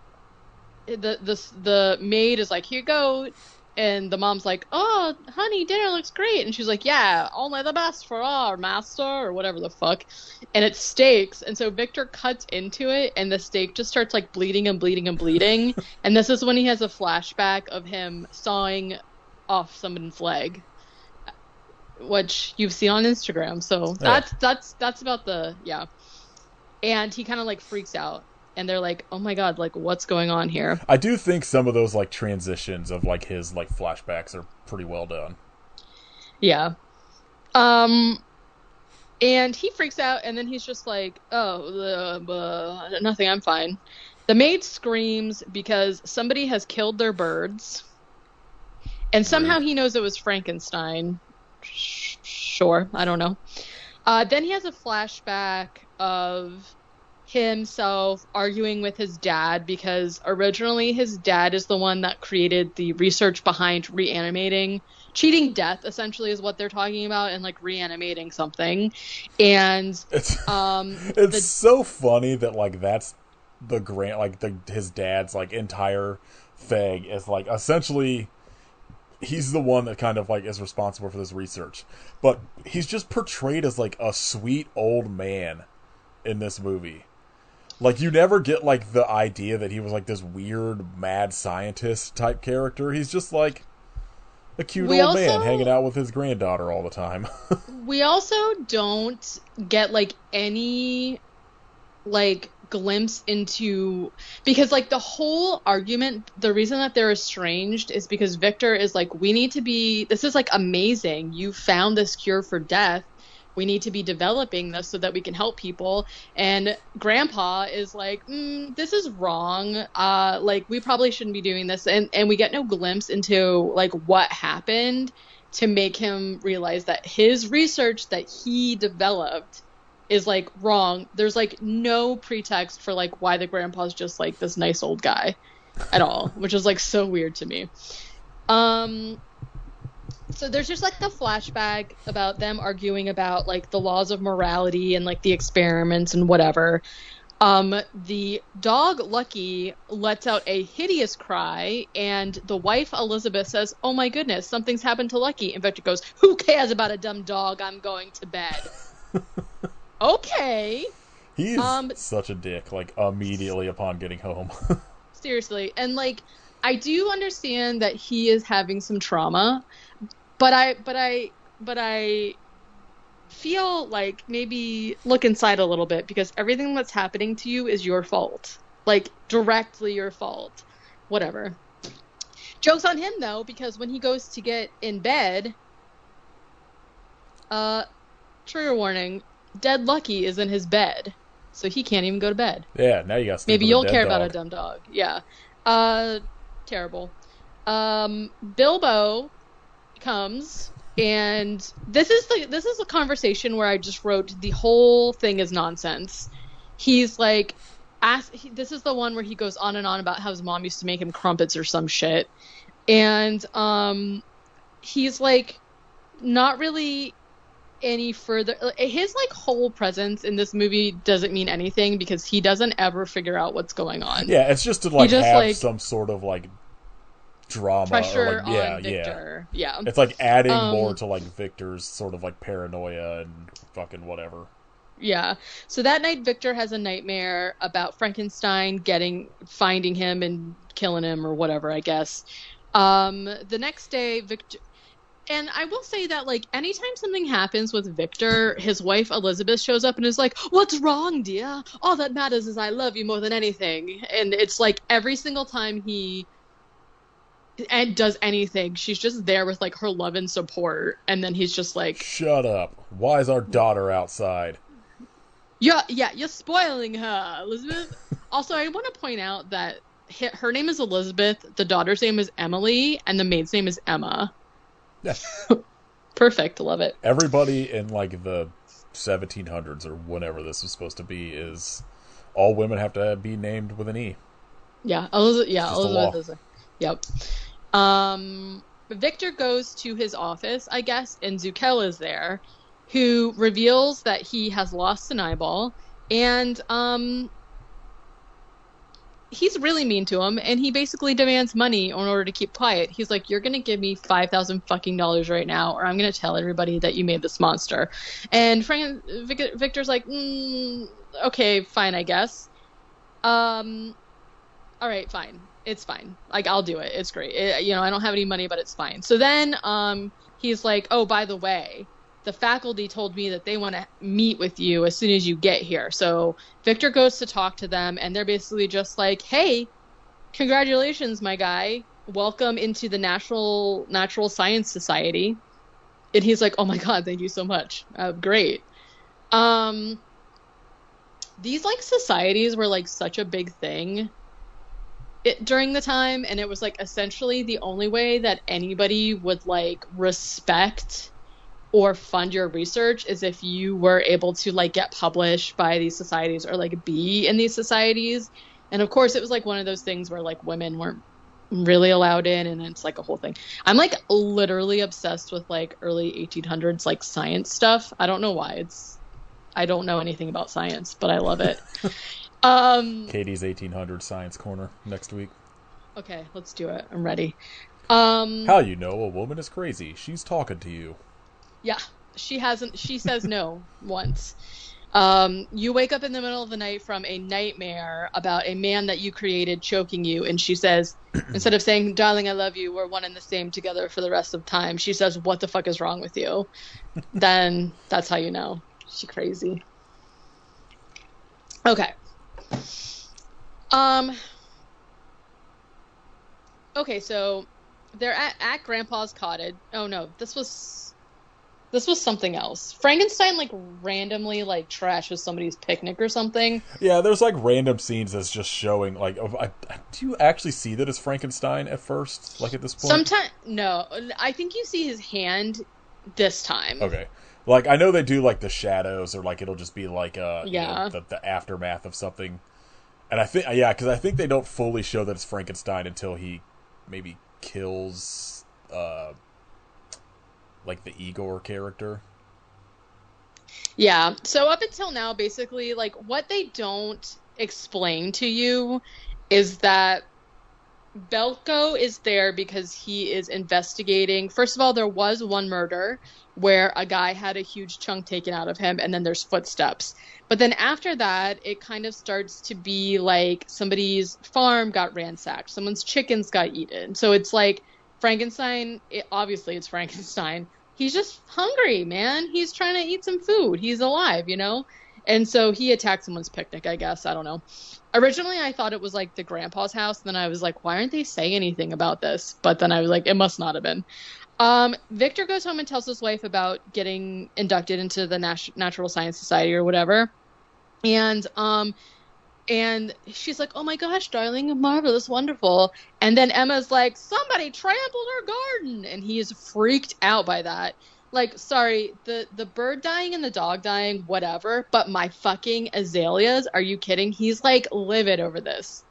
S2: the maid is like, here you go, and the mom's like, oh honey, dinner looks great, and she's like, yeah, only the best for our master, or whatever the fuck. And it's steaks, and so Victor cuts into it, and the steak just starts like bleeding and bleeding and bleeding. And this is when he has a flashback of him sawing off someone's leg, which you've seen on Instagram. So that's about the and he kind of like freaks out, and they're like, oh my god, like what's going on here?
S1: I do think some of those like transitions of like his like flashbacks are pretty well done.
S2: And he freaks out, and then he's just like, oh, nothing, I'm fine. The maid screams because somebody has killed their birds, and somehow he knows it was Frankenstein. Sure, I don't know. Then he has a flashback of himself arguing with his dad, because originally his dad is the one that created the research behind reanimating. Cheating death, essentially, is what they're talking about, and like reanimating something. And
S1: it's so funny that like that's his dad's like entire thing is like essentially he's the one that kind of like is responsible for this research, but he's just portrayed as like a sweet old man in this movie. Like you never get like the idea that he was like this weird mad scientist type character. He's just like a cute old man hanging out with his granddaughter all the time.
S2: We also don't get like any like glimpse into, because like the whole argument, the reason that they're estranged is because Victor is like, this is like amazing, you found this cure for death, we need to be developing this so that we can help people. And Grandpa is like, this is wrong, like we probably shouldn't be doing this, and we get no glimpse into like what happened to make him realize that his research that he developed is like wrong. There's like no pretext for like why the grandpa's just like this nice old guy at all, which is like so weird to me. So there's just like the flashback about them arguing about like the laws of morality and like the experiments and whatever. The dog Lucky lets out a hideous cry, and the wife Elizabeth says, oh my goodness, something's happened to Lucky. And Victor goes, who cares about a dumb dog? I'm going to bed. Okay.
S1: He's such a dick, like, immediately upon getting home.
S2: Seriously. And, like, I do understand that he is having some trauma, but I feel like maybe look inside a little bit, because everything that's happening to you is your fault. Like, directly your fault. Whatever. Joke's on him, though, because when he goes to get in bed, trigger warning, Dead Lucky is in his bed, so he can't even go to bed.
S1: Yeah, now you got to sleep
S2: Maybe
S1: with
S2: you'll
S1: a dead
S2: care
S1: dog.
S2: about a dumb dog. Yeah. Terrible. Bilbo comes, and this is a conversation where I just wrote the whole thing is nonsense. He's like, this is the one where he goes on and on about how his mom used to make him crumpets or some shit, and he's like not really any further. His like whole presence in this movie doesn't mean anything because he doesn't ever figure out what's going on.
S1: Yeah, it's just to like
S2: just,
S1: have
S2: like,
S1: some sort of like drama
S2: pressure
S1: or like
S2: on Victor. Yeah.
S1: It's like adding more to like Victor's sort of like paranoia and fucking whatever.
S2: Yeah. So that night Victor has a nightmare about Frankenstein finding him and killing him or whatever, I guess. The next day Victor, and I will say that, like, anytime something happens with Victor, his wife Elizabeth shows up and is like, "What's wrong, dear? All that matters is I love you more than anything." And it's like every single time he does anything, she's just there with like her love and support, and then he's just like,
S1: "Shut up! Why is our daughter outside?"
S2: Yeah, you're spoiling her, Elizabeth. Also, I want to point out that her name is Elizabeth, the daughter's name is Emily, and the maid's name is Emma.
S1: Yeah.
S2: Perfect, love it.
S1: Everybody in like the 1700s or whenever this was supposed to be is all women have to be named with an E.
S2: Yeah, Elizabeth is yep. Victor goes to his office, I guess, and Zukel is there, who reveals that he has lost an eyeball, and he's really mean to him, and he basically demands money in order to keep quiet. He's like, "You're gonna give me $5,000 fucking dollars right now, or I'm gonna tell everybody that you made this monster." And Victor's like, "Okay, fine, I guess. All right, fine. It's fine. Like, I'll do it. It's great. I don't have any money, but it's fine." So then he's like, "Oh, by the way, the faculty told me that they want to meet with you as soon as you get here." So Victor goes to talk to them, and they're basically just like, "Hey, congratulations, my guy. Welcome into the Natural Science Society." And he's like, "Oh my God, thank you so much. Great." These like societies were like such a big thing during the time, and it was like essentially the only way that anybody would like respect or fund your research is if you were able to like get published by these societies or like be in these societies. And of course it was like one of those things where like women weren't really allowed in, and it's like a whole thing. I'm like literally obsessed with like early 1800s like science stuff. I don't know why. I don't know anything about science, but I love it.
S1: Katie's 1800 science corner next week.
S2: Okay, let's do it. I'm ready.
S1: How you know a woman is crazy? She's talking to you.
S2: Yeah, she says no once. You wake up in the middle of the night from a nightmare about a man that you created choking you, and she says, instead of saying, "Darling, I love you, we're one and the same together for the rest of time," she says, "What the fuck is wrong with you?" Then that's how you know she's crazy. Okay. Okay, so they're at Grandpa's cottage. Oh no, this was something else. Frankenstein like randomly like trashes somebody's picnic or something.
S1: Yeah, there's like random scenes that's just showing like, do you actually see that as Frankenstein at first? Like at this point?
S2: Sometimes no, I think you see his hand this time.
S1: Okay. Like I know they do like the shadows, or like it'll just be like the aftermath of something. And I think because I think they don't fully show that it's Frankenstein until he maybe kills like the Igor character.
S2: Yeah. So up until now, basically, like what they don't explain to you is that Belko is there because he is investigating. First of all, there was one murder where a guy had a huge chunk taken out of him, and then there's footsteps. But then after that, it kind of starts to be like somebody's farm got ransacked, someone's chickens got eaten. So it's like Frankenstein, obviously it's Frankenstein. He's just hungry, man. He's trying to eat some food. He's alive, you know? And so he attacked someone's picnic, I guess. I don't know. Originally, I thought it was like the grandpa's house. And then I was like, why aren't they saying anything about this? But then I was like, it must not have been. Victor goes home and tells his wife about getting inducted into the Natural Science Society or whatever. And she's like, "Oh my gosh, darling, marvelous, wonderful." And then Emma's like, "Somebody trampled her garden." And he is freaked out by that. Like, sorry, the bird dying and the dog dying, whatever, but my fucking azaleas, are you kidding? He's like livid over this.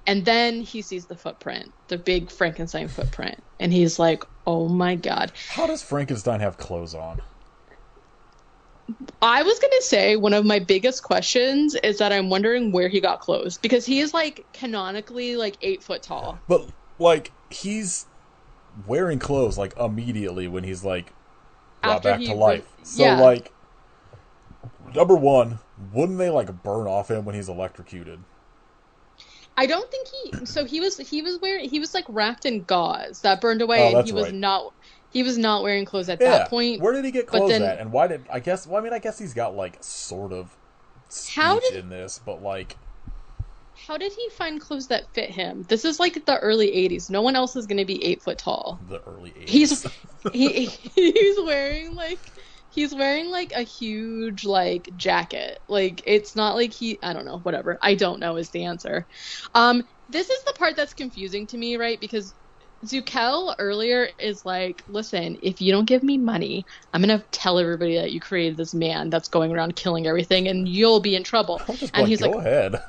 S2: And then he sees the footprint, the big Frankenstein footprint, and he's like, "Oh my god."
S1: How does Frankenstein have clothes on?
S2: I was gonna say one of my biggest questions is that I'm wondering where he got clothes, because he is like canonically like 8 foot tall.
S1: But like he's wearing clothes like immediately when he's like brought
S2: After
S1: back
S2: he
S1: to life. So
S2: yeah.
S1: like, number one, wouldn't they like burn off him when he's electrocuted?
S2: I don't think he was like wrapped in gauze that burned away, and
S1: that's
S2: he was
S1: right.
S2: he was not wearing clothes at that point.
S1: Where did he get clothes
S2: then,
S1: at? And why did I guess? Well, I mean, I guess he's got like sort of speech in this, but like,
S2: how did he find clothes that fit him? This is like the early '80s. No one else is going to be 8 foot tall.
S1: The early '80s.
S2: He's wearing like a huge like jacket. Like, it's not like I don't know, whatever. I don't know is the answer. This is the part that's confusing to me, right? Because Zukel earlier is like, "Listen, if you don't give me money, I'm going to tell everybody that you created this man that's going around killing everything, and you'll be in trouble." And he's
S1: Go ahead.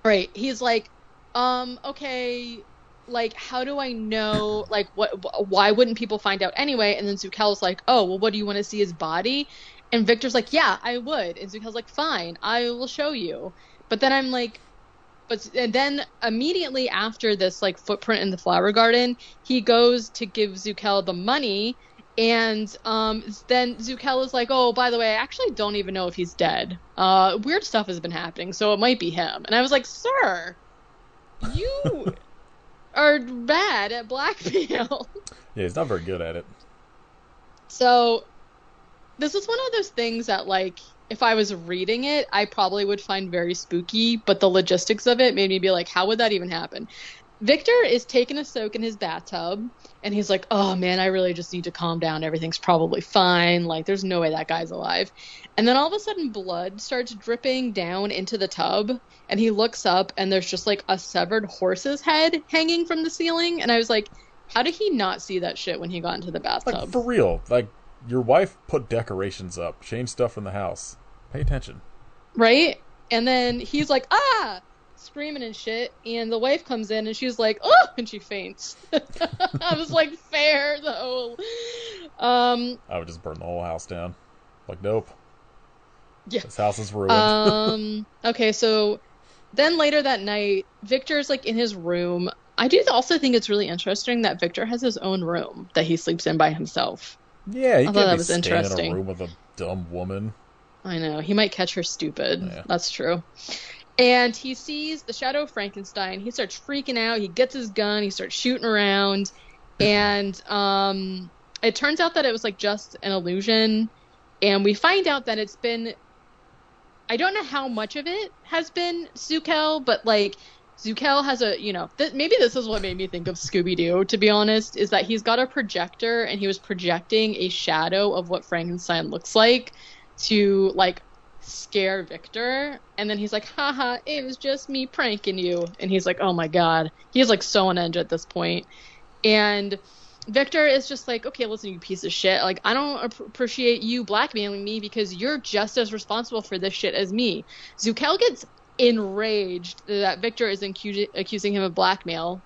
S2: right. He's like, okay, like, how do I know, like, why wouldn't people find out anyway? And then Zukel's like, "Oh, well, what, do you want to see his body?" And Victor's like, "Yeah, I would." And Zukel's like, "Fine, I will show you." But then I'm like, and then immediately after this, like, footprint in the flower garden, he goes to give Zukel the money. And then Zukel is like, "Oh, by the way, I actually don't even know if he's dead. Weird stuff has been happening, so it might be him." And I was like, "Sir, you are bad at blackmail."
S1: Yeah, he's not very good at it.
S2: So this is one of those things that, like, if I was reading it, I probably would find very spooky, but the logistics of it made me be like, how would that even happen? Victor is taking a soak in his bathtub, and he's like, "Oh man, I really just need to calm down. Everything's probably fine. Like, there's no way that guy's alive." And then all of a sudden, blood starts dripping down into the tub, and he looks up, and there's just like a severed horse's head hanging from the ceiling. And I was like, how did he not see that shit when he got into the bathtub?
S1: Like, for real. Like, your wife put decorations up, changed stuff in the house. Pay attention.
S2: Right? And then he's like, "Ah!" screaming and shit, and the wife comes in and she's like, "Oh!" and she faints. I was like, fair though.
S1: I would just burn the whole house down. Like, nope.
S2: Yeah.
S1: This house is ruined.
S2: Okay, so then later that night, Victor's like in his room. I do also think it's really interesting that Victor has his own room that he sleeps in by himself.
S1: Yeah, he
S2: I thought
S1: can't
S2: that
S1: be
S2: was
S1: staying
S2: interesting.
S1: in a room with a dumb woman.
S2: I know, he might catch her stupid.
S1: Yeah.
S2: That's true. And he sees the shadow of Frankenstein. He starts freaking out. He gets his gun. He starts shooting around. And it turns out that it was like just an illusion. And we find out that it's been... I don't know how much of it has been Zukel, but like Zukel has a, maybe this is what made me think of Scooby-Doo, to be honest, is that he's got a projector and he was projecting a shadow of what Frankenstein looks like to like scare Victor, and then he's like, "Haha, it was just me pranking you." And he's like, oh my god, he's like so on edge at this point. And Victor is just like, "Okay, listen, you piece of shit, like, I don't appreciate you blackmailing me because you're just as responsible for this shit as me." Zukel gets enraged that Victor is accusing him of blackmail,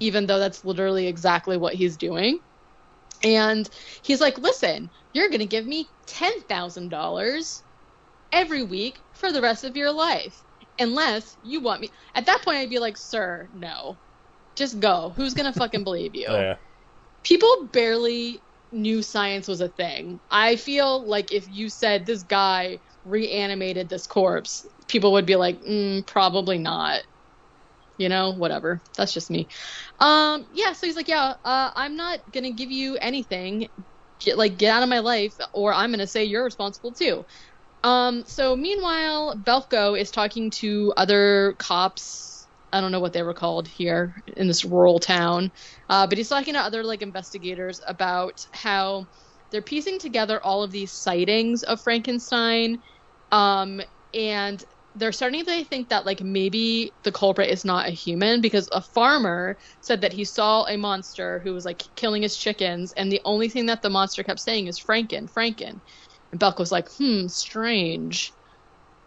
S2: even though that's literally exactly what he's doing. And he's like, "Listen, you're gonna give me $10,000 every week for the rest of your life, unless you want me." At that point, I'd be like, "Sir, no. Just go. Who's gonna fucking believe you?"
S1: Yeah.
S2: People barely knew science was a thing. I feel like if you said this guy reanimated this corpse, people would be like, probably not. Whatever. That's just me. Yeah, so he's like, "Yeah, I'm not gonna give you anything. Get out of my life, or I'm gonna say you're responsible too." So meanwhile, Belko is talking to other cops I don't know what they were called here in this rural town. But he's talking to other like investigators about how they're piecing together all of these sightings of Frankenstein. And they're starting to think that like maybe the culprit is not a human, because a farmer said that he saw a monster who was like killing his chickens, and the only thing that the monster kept saying is Franken, Franken. And Belko's like, strange.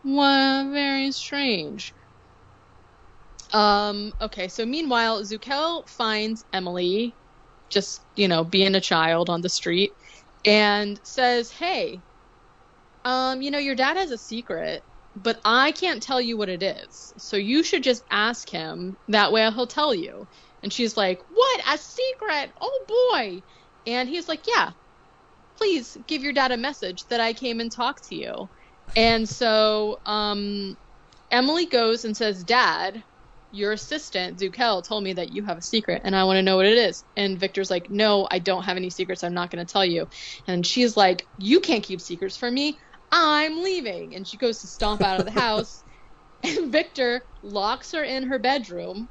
S2: Well, very strange. Okay, so meanwhile, Zukel finds Emily just, being a child on the street and says, hey, your dad has a secret, but I can't tell you what it is. So you should just ask him. That way he'll tell you. And she's like, what? A secret? Oh, boy. And he's like, yeah, please give your dad a message that I came and talked to you. And so Emily goes and says, Dad, your assistant, Zukel, told me that you have a secret, and I want to know what it is. And Victor's like, no, I don't have any secrets. I'm not going to tell you. And she's like, you can't keep secrets from me. I'm leaving. And she goes to stomp out of the house. And Victor locks her in her bedroom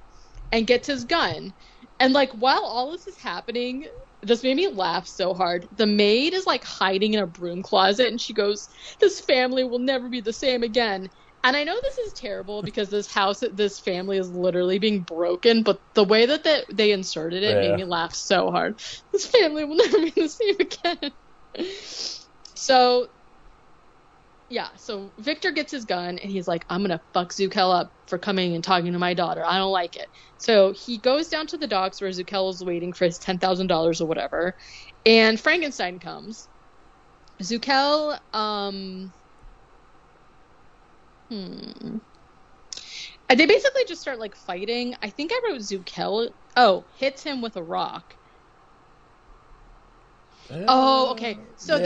S2: and gets his gun. And, like, while all this is happening, this made me laugh so hard. The maid is, like, hiding in a broom closet, and she goes, this family will never be the same again. And I know this is terrible because this family is literally being broken, but the way that they inserted it made me laugh so hard. This family will never be the same again. So Victor gets his gun, and he's like, I'm going to fuck Zukel up for coming and talking to my daughter. I don't like it. So he goes down to the docks where Zukel is waiting for his $10,000 or whatever, and Frankenstein comes. Zukel, they basically just start, like, fighting. I think I wrote Zukel, hits him with a rock. Okay. So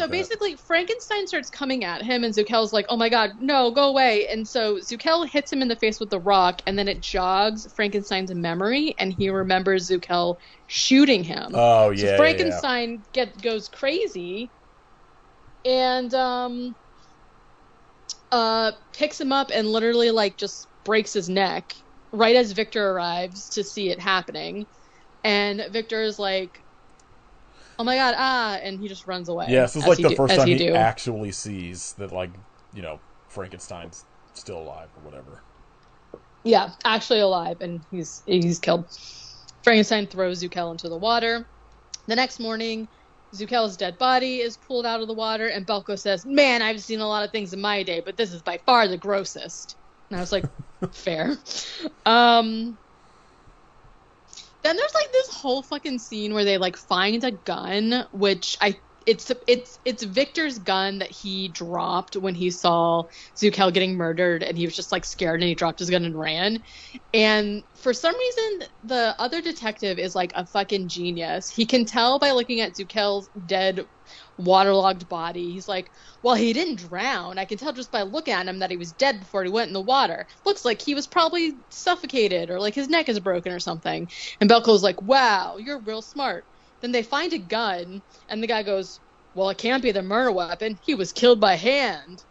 S2: basically Frankenstein starts coming at him, and Zukel's like, oh my god, no, go away. And so Zukel hits him in the face with the rock, and then it jogs Frankenstein's memory, and he remembers Zukel shooting him.
S1: Oh, yeah.
S2: So Frankenstein goes crazy, and picks him up and literally, like, just breaks his neck right as Victor arrives to see it happening. And Victor is like, oh my god, and he just runs away.
S1: Yeah, so it's like the first time he actually sees that, like, Frankenstein's still alive or whatever.
S2: Yeah, actually alive, and he's killed. Frankenstein throws Zukel into the water. The next morning, Zukel's dead body is pulled out of the water, and Belko says, man, I've seen a lot of things in my day, but this is by far the grossest. And I was like, fair. Then there's, like, this whole fucking scene where they, like, find a gun, which it's Victor's gun that he dropped when he saw Zukel getting murdered, and he was just, like, scared, and he dropped his gun and ran. And for some reason, the other detective is, like, a fucking genius. He can tell by looking at Zukel's dead, waterlogged body. He's like, well, he didn't drown. I can tell just by looking at him that he was dead before he went in the water. Looks like he was probably suffocated, or like his neck is broken or something. And Belko's like, wow, you're real smart. Then they find a gun, and the guy goes, well, it can't be the murder weapon. He was killed by hand.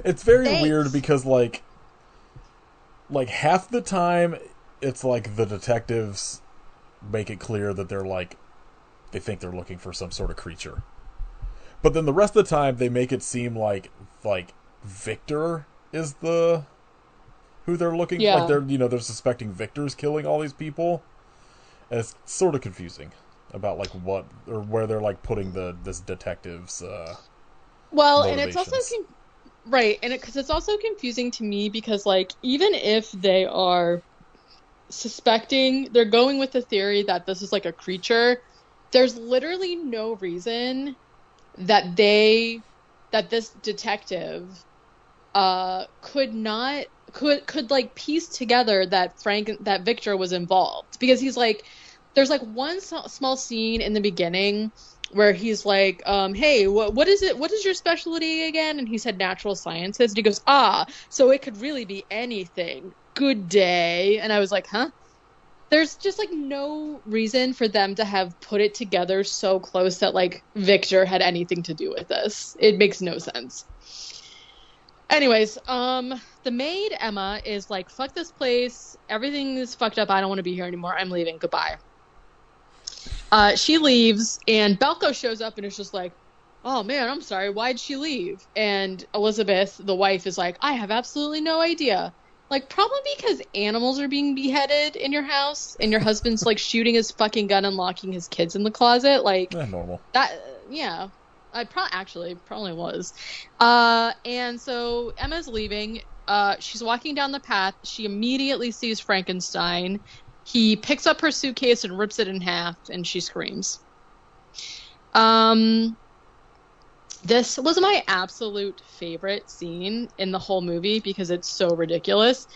S1: It's very weird because, like half the time, it's like the detectives make it clear that they're like, they think they're looking for some sort of creature. But then the rest of the time, they make it seem like Victor is who they're looking for. Like they're suspecting Victor's killing all these people. And it's sort of confusing about like what or where they're like putting this detective's
S2: and it's also because it's also confusing to me because like even if they are suspecting, they're going with the theory that this is like a creature. There's literally no reason that this detective could like piece together that Victor was involved, because he's like, there's like one small scene in the beginning where he's like, hey, what is it? What is your specialty again? And he said natural sciences. And he goes, so it could really be anything. Good day. And I was like, huh? There's just like no reason for them to have put it together so close that like Victor had anything to do with this. It makes no sense. Anyways, the maid Emma is like, fuck this place. Everything is fucked up. I don't want to be here anymore. I'm leaving. Goodbye. She leaves, and Belko shows up and is just like, oh man, I'm sorry. Why'd she leave? And Elizabeth, the wife, is like, I have absolutely no idea. Like, probably because animals are being beheaded in your house, and your husband's like shooting his fucking gun and locking his kids in the closet. Like,
S1: Normal.
S2: that, yeah. I probably was. And so Emma's leaving. She's walking down the path. She immediately sees Frankenstein. He picks up her suitcase and rips it in half, and she screams. This was my absolute favorite scene in the whole movie because it's so ridiculous.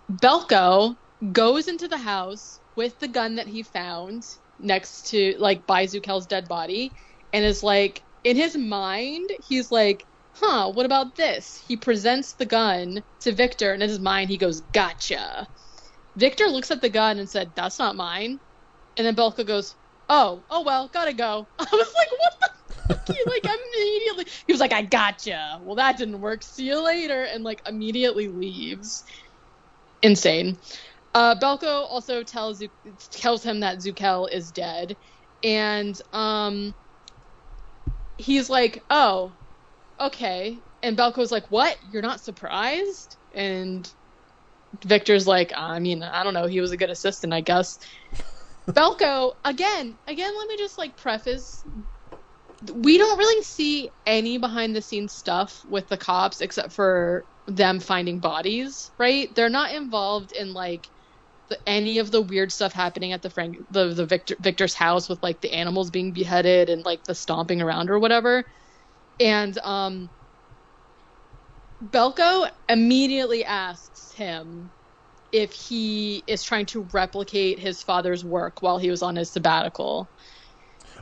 S2: Belko goes into the house with the gun that he found next to, like, by Zuckel's dead body, and is like, in his mind, he's like, huh, what about this? He presents the gun to Victor, and in his mind, he goes, gotcha. Victor looks at the gun and said, that's not mine. And then Belko goes, oh well, gotta go. I was like, what the fuck? He, like, immediately, he was like, I gotcha. Well, that didn't work. See you later. And, like, immediately leaves. Insane. Belko also tells him that Zuckel is dead. And, he's like, oh, okay. And Belko's like, what? You're not surprised? And Victor's like, I mean, I don't know. He was a good assistant, I guess. Belko, again, let me just, like, preface. We don't really see any behind-the-scenes stuff with the cops except for them finding bodies, right? They're not involved in, like, any of the weird stuff happening at Victor's house with, like, the animals being beheaded and, like, the stomping around or whatever. And Belko immediately asks him if he is trying to replicate his father's work while he was on his sabbatical.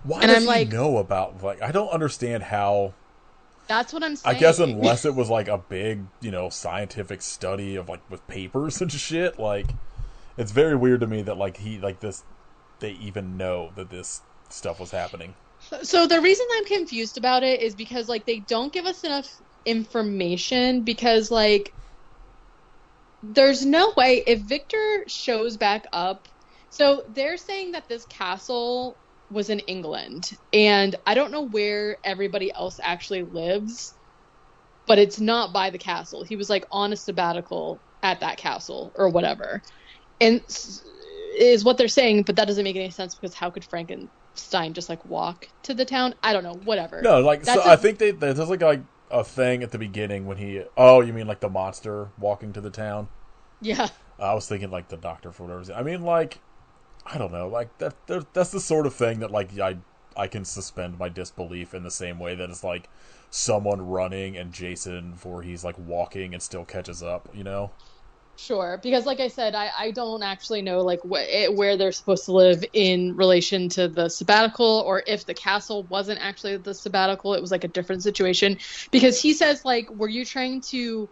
S1: Why does he know about, like, I don't understand how.
S2: That's what I'm saying.
S1: I guess unless it was, like, a big, scientific study of, like, with papers and shit, like, it's very weird to me that, like, they even know that this stuff was happening.
S2: So the reason I'm confused about it is because, like, they don't give us enough information because, like, there's no way if Victor shows back up. So they're saying that this castle was in England, and I don't know where everybody else actually lives, but it's not by the castle. He was, like, on a sabbatical at that castle or whatever, and is what they're saying, but that doesn't make any sense because how could Frankenstein just, like, walk to the town? I don't know, whatever.
S1: No, like, so I think there's like a thing at the beginning when he, oh, you mean like the monster walking to the town?
S2: Yeah.
S1: I was thinking like the doctor for whatever. I mean, like, I don't know, like that's the sort of thing that, like, I can suspend my disbelief in the same way that it's like someone running and Jason Voorhees, like, walking and still catches up,
S2: Sure, because like I said, I don't actually know, like, where they're supposed to live in relation to the sabbatical, or if the castle wasn't actually the sabbatical, it was, like, a different situation. Because he says, like, were you trying to,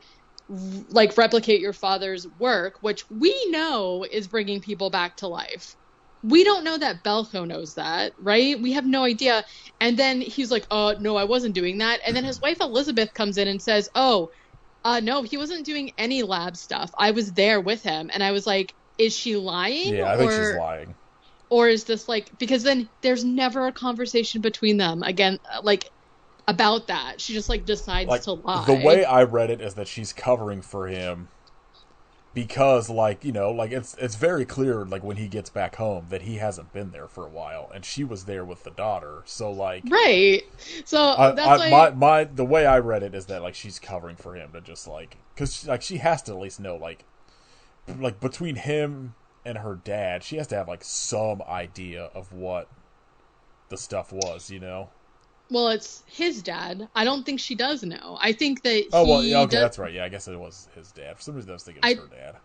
S2: like, replicate your father's work, which we know is bringing people back to life. We don't know that Belko knows that, right? We have no idea. And then he's like, no, I wasn't doing that. And then his wife Elizabeth comes in and says, no, he wasn't doing any lab stuff. I was there with him. And I was like, is she lying?
S1: Yeah, I think she's lying.
S2: Or is this, like, because then there's never a conversation between them again, like, about that. She just, like, decides, like, to lie.
S1: The way I read it is that she's covering for him because, like, like, it's very clear, like, when he gets back home that he hasn't been there for a while, and she was there with the daughter, so, like,
S2: right. So that's
S1: the way I read it is that, like, she's covering for him to just, like, because, like, she has to at least know, like between him and her dad, she has to have, like, some idea of what the stuff was,
S2: Well, it's his dad. I don't think she does know. I think that
S1: Oh, well, yeah, okay, that's right. Yeah, I guess it was his dad. For some reason I was thinking it was her dad.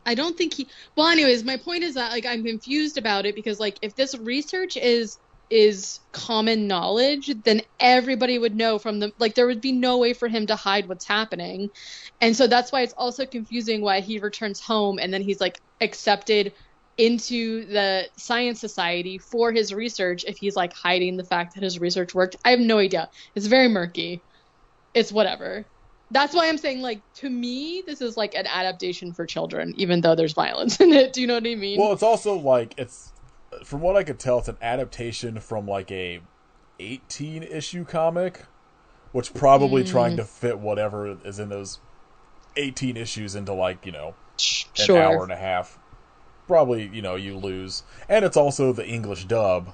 S2: I don't think he... Well, anyways, my point is that, like, I'm confused about it because, like, if this research is common knowledge, then everybody would know from the... Like, there would be no way for him to hide what's happening. And so that's why it's also confusing why he returns home and then he's, like, accepted into the science society for his research if he's, like, hiding the fact that his research worked. I have no idea. It's very murky. It's whatever. That's why I'm saying, like, to me, this is like an adaptation for children, even though there's violence in it. Do you know what I mean?
S1: Well, it's also like it's from what I could tell, it's an adaptation from like a 18 issue comic, which probably trying to fit whatever is in those 18 issues into like, you know, an
S2: Sure.
S1: hour and a half. Probably, you know, you lose. And it's also the English dub.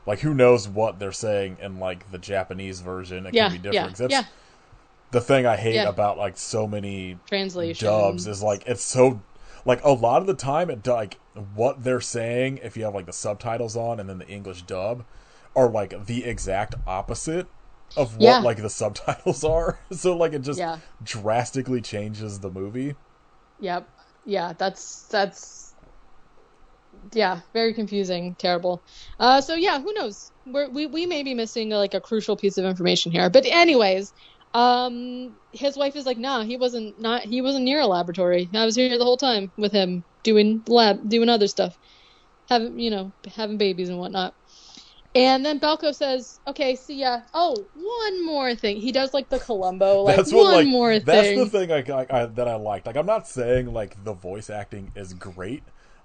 S1: Like, who knows what they're saying in like the Japanese version? It
S2: Yeah,
S1: could be different.
S2: yeah,
S1: 'Cause that's
S2: yeah.
S1: the thing I hate
S2: Yeah.
S1: about like so many
S2: Translation.
S1: dubs is like it's so like a lot of the time it like what they're saying if you have like the subtitles on and then the English dub are like the exact opposite of what
S2: Yeah.
S1: like the subtitles are. So like it just
S2: Yeah.
S1: drastically changes the movie.
S2: Yep. Yeah, that's yeah, very confusing, terrible. So yeah, who knows? We may be missing like a crucial piece of information here. But anyways, his wife is like, nah, he wasn't near a laboratory. I was here the whole time with him doing other stuff, having babies and whatnot. And then Belko says, "Okay, see ya. Oh, one more thing." He does like the Columbo, like
S1: That's what
S2: one
S1: like
S2: more
S1: that's
S2: thing.
S1: the thing that I liked. Like I'm not saying like the voice acting is great,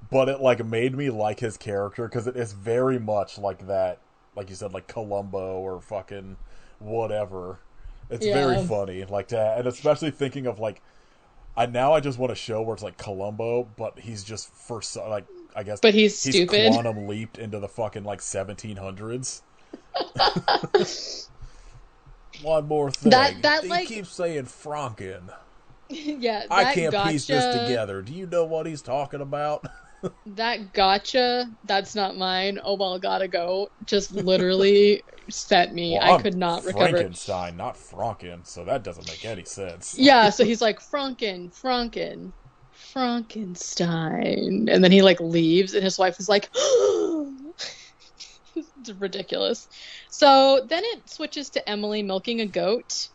S1: but it like made me like his character because it is very much like that, like you said, like Columbo or fucking whatever. It's very
S2: Yeah,
S1: funny, like that, and especially thinking of like I just want a show where it's like Columbo, but he's just like I guess
S2: but he's
S1: he's
S2: stupid.
S1: quantum leaped into the fucking like 1700s. One more thing.
S2: That
S1: He
S2: like
S1: keeps saying Franken.
S2: yeah,
S1: I
S2: that
S1: can't piece this
S2: gotcha.
S1: together. Do you know what he's talking about?
S2: That gotcha, that's not mine. Oh well, gotta go. Just literally set me.
S1: Well,
S2: I
S1: I'm
S2: could not recover.
S1: Frankenstein, not Franken, so that doesn't make any sense.
S2: Yeah, so he's like Frankenstein, and then he like leaves, and his wife is like, it's ridiculous. So then it switches to Emily milking a goat,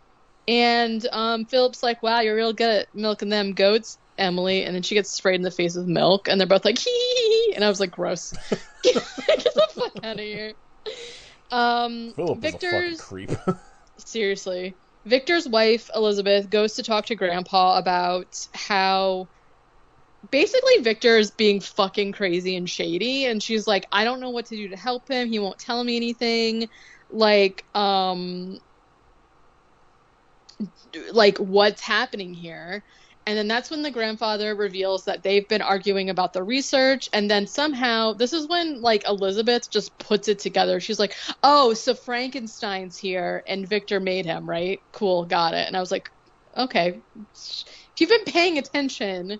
S2: and Philip's like, wow, you're real good at milking them goats, Emily, and then she gets sprayed in the face with milk, and they're both like, hee hee hee, and I was like, gross. Get the fuck out of here.
S1: Philip is a fucking
S2: Victor's
S1: creep.
S2: seriously. Victor's wife, Elizabeth, goes to talk to Grandpa about how basically Victor's being fucking crazy and shady, and she's like, I don't know what to do to help him. He won't tell me anything. Like what's happening here? And then that's when the grandfather reveals that they've been arguing about the research, and then somehow this is when like Elizabeth just puts it together. She's like, oh, so Frankenstein's here and Victor made him, right? Cool, got it. And I was like, okay, if you've been paying attention.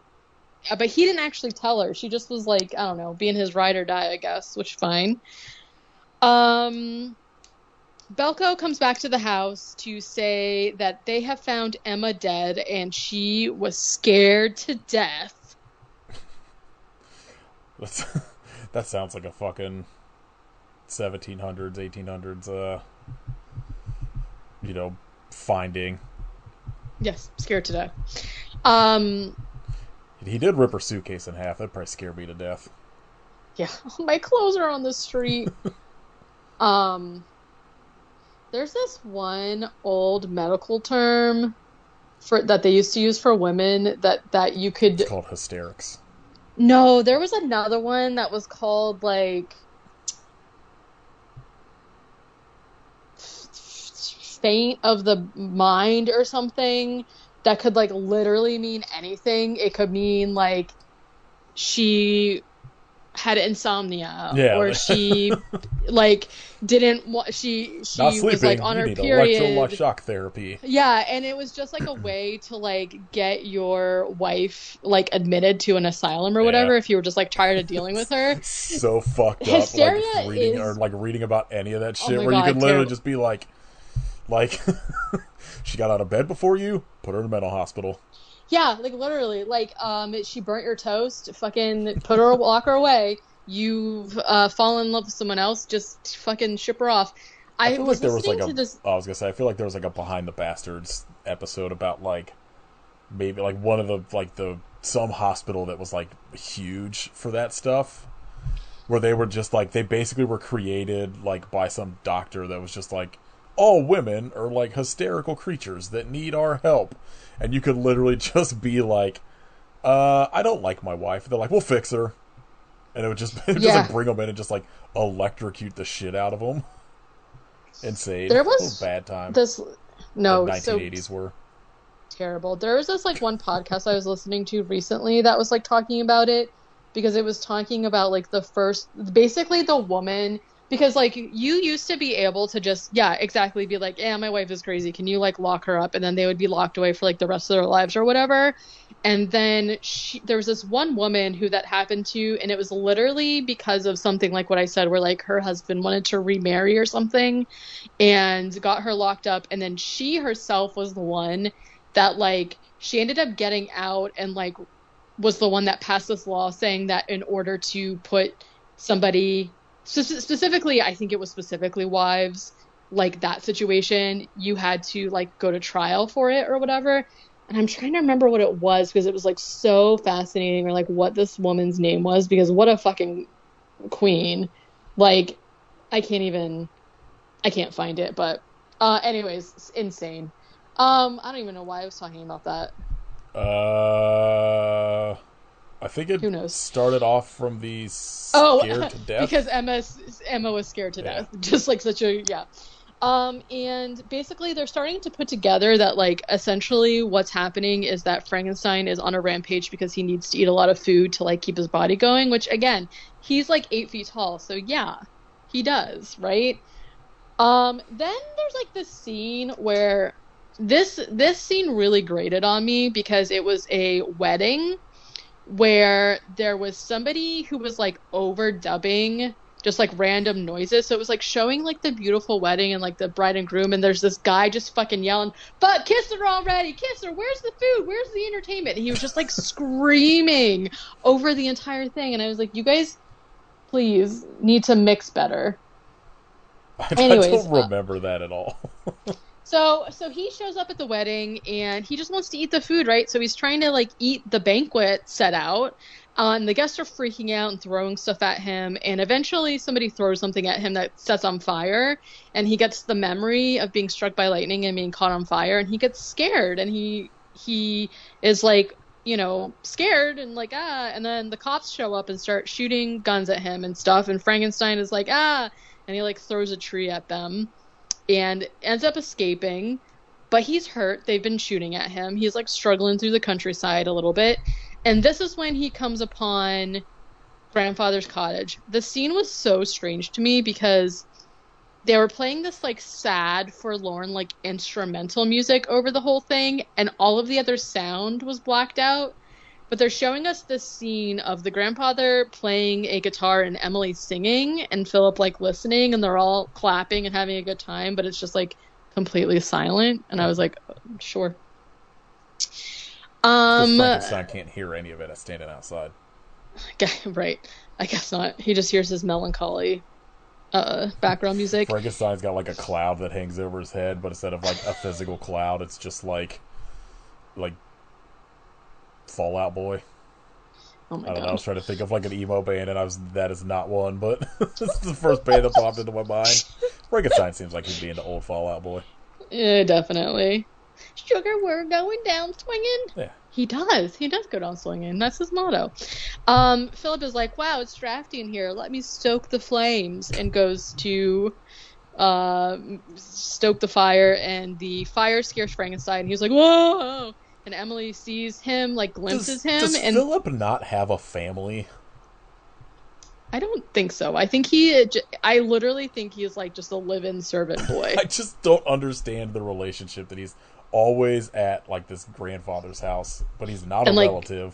S2: But he didn't actually tell her. She just was like, I don't know, being his ride or die, I guess, which fine. Belko comes back to the house to say that they have found Emma dead, and she was scared to death.
S1: That sounds like a fucking 1700s, 1800s, finding.
S2: Yes, scared to death.
S1: He did rip her suitcase in half. That'd probably scare me to death.
S2: Yeah, my clothes are on the street. There's this one old medical term that they used to use for women that you could.
S1: It's called hysterics.
S2: No, there was another one that was called like faint of the mind or something that could like literally mean anything. It could mean like she had insomnia,
S1: Yeah.
S2: or she like didn't want she
S1: Not sleeping.
S2: was like on
S1: you
S2: her
S1: need
S2: period.
S1: electroshock therapy.
S2: Yeah, and it was just like a way to like get your wife like admitted to an asylum or whatever if you were just like tired of dealing with her.
S1: So fucked up.
S2: Hysteria
S1: Like reading about any of that shit,
S2: my
S1: where you
S2: God,
S1: could literally
S2: terrible.
S1: just be like, she got out of bed before you, put her in a mental hospital.
S2: Yeah, like literally, like she burnt your toast, fucking put her, lock her away. You've fallen in love with someone else, just fucking ship her off.
S1: I feel like there was
S2: listening
S1: like
S2: to this.
S1: I was gonna say, I feel like there was like a Behind the Bastards episode about like maybe like one of the some hospital that was like huge for that stuff, where they were just like they basically were created like by some doctor that was just like all women are like hysterical creatures that need our help. And you could literally just be like, I don't like my wife. They're like, we'll fix her. And it would just, just like bring them in and just like electrocute the shit out of them. Insane.
S2: There was
S1: a bad time.
S2: This no,
S1: the 1980s
S2: so
S1: were
S2: terrible. There was this like one podcast I was listening to recently that was like talking about it, because it was talking about like basically the woman, because like you used to be able to just exactly be like, yeah, my wife is crazy, can you like lock her up, and then they would be locked away for like the rest of their lives or whatever. And then there was this one woman who that happened to, and it was literally because of something like what I said, where like her husband wanted to remarry or something and got her locked up. And then she herself was the one that like, she ended up getting out and like was the one that passed this law saying that in order to put somebody, specifically, I think it was specifically wives, like that situation, you had to like go to trial for it or whatever. And I'm trying to remember what it was, because it was like so fascinating, or like what this woman's name was, because what a fucking queen. Like, I can't find it, but anyways, it's insane. I don't even know why I was talking about that.
S1: I think it started off from the scared to death.
S2: Because Emma was scared to death. Just like such a and basically they're starting to put together that like essentially what's happening is that Frankenstein is on a rampage because he needs to eat a lot of food to like keep his body going, which again, he's like 8 feet tall, so yeah, he does, right? Then there's like this scene where this scene really grated on me, because it was a wedding where there was somebody who was like overdubbing just like random noises. So it was like showing like the beautiful wedding and like the bride and groom, and there's this guy just fucking yelling, "But kiss her already, kiss her, where's the food, where's the entertainment?" And he was just like screaming over the entire thing, and I was like, you guys please need to mix better. Anyways,
S1: I don't remember that at all.
S2: So he shows up at the wedding and he just wants to eat the food, right? So he's trying to like eat the banquet set out. And the guests are freaking out and throwing stuff at him. And eventually somebody throws something at him that sets on fire. And he gets the memory of being struck by lightning and being caught on fire. And he gets scared. And he is like, you know, scared and like, And then the cops show up and start shooting guns at him and stuff. And Frankenstein is like, And he like throws a tree at them and ends up escaping. But he's hurt. They've been shooting at him. He's like struggling through the countryside a little bit. And this is when he comes upon grandfather's cottage. The scene was so strange to me because they were playing this like sad, forlorn, like instrumental music over the whole thing, and all of the other sound was blacked out. But they're showing us this scene of the grandfather playing a guitar and Emily singing and Philip like listening, and they're all clapping and having a good time, but it's just like completely silent. And I was like, sure.
S1: Frankenstein can't hear any of it as standing outside.
S2: Right. I guess not. He just hears his melancholy background music.
S1: Frankenstein's got like a cloud that hangs over his head, but instead of like a physical cloud, it's just like Fallout Boy.
S2: Oh my
S1: I don't
S2: God.
S1: know, I was trying to think of like an emo band, and that is not one, but this is the first band that popped into my mind. Frankenstein seems like he'd be into old Fallout Boy.
S2: Yeah, definitely. Sugar, we're going down swinging.
S1: Yeah.
S2: He does go down swinging. That's his motto. Philip is like, wow, it's drafty in here. Let me stoke the flames, and goes to stoke the fire, and the fire scares Frankenstein. He's like, whoa! And Emily sees him, like glimpses him.
S1: Does
S2: and
S1: Philip not have a family?
S2: I don't think so. I think I literally think he's like just a live-in servant boy.
S1: I just don't understand the relationship that he's always at like this grandfather's house, but he's not a relative.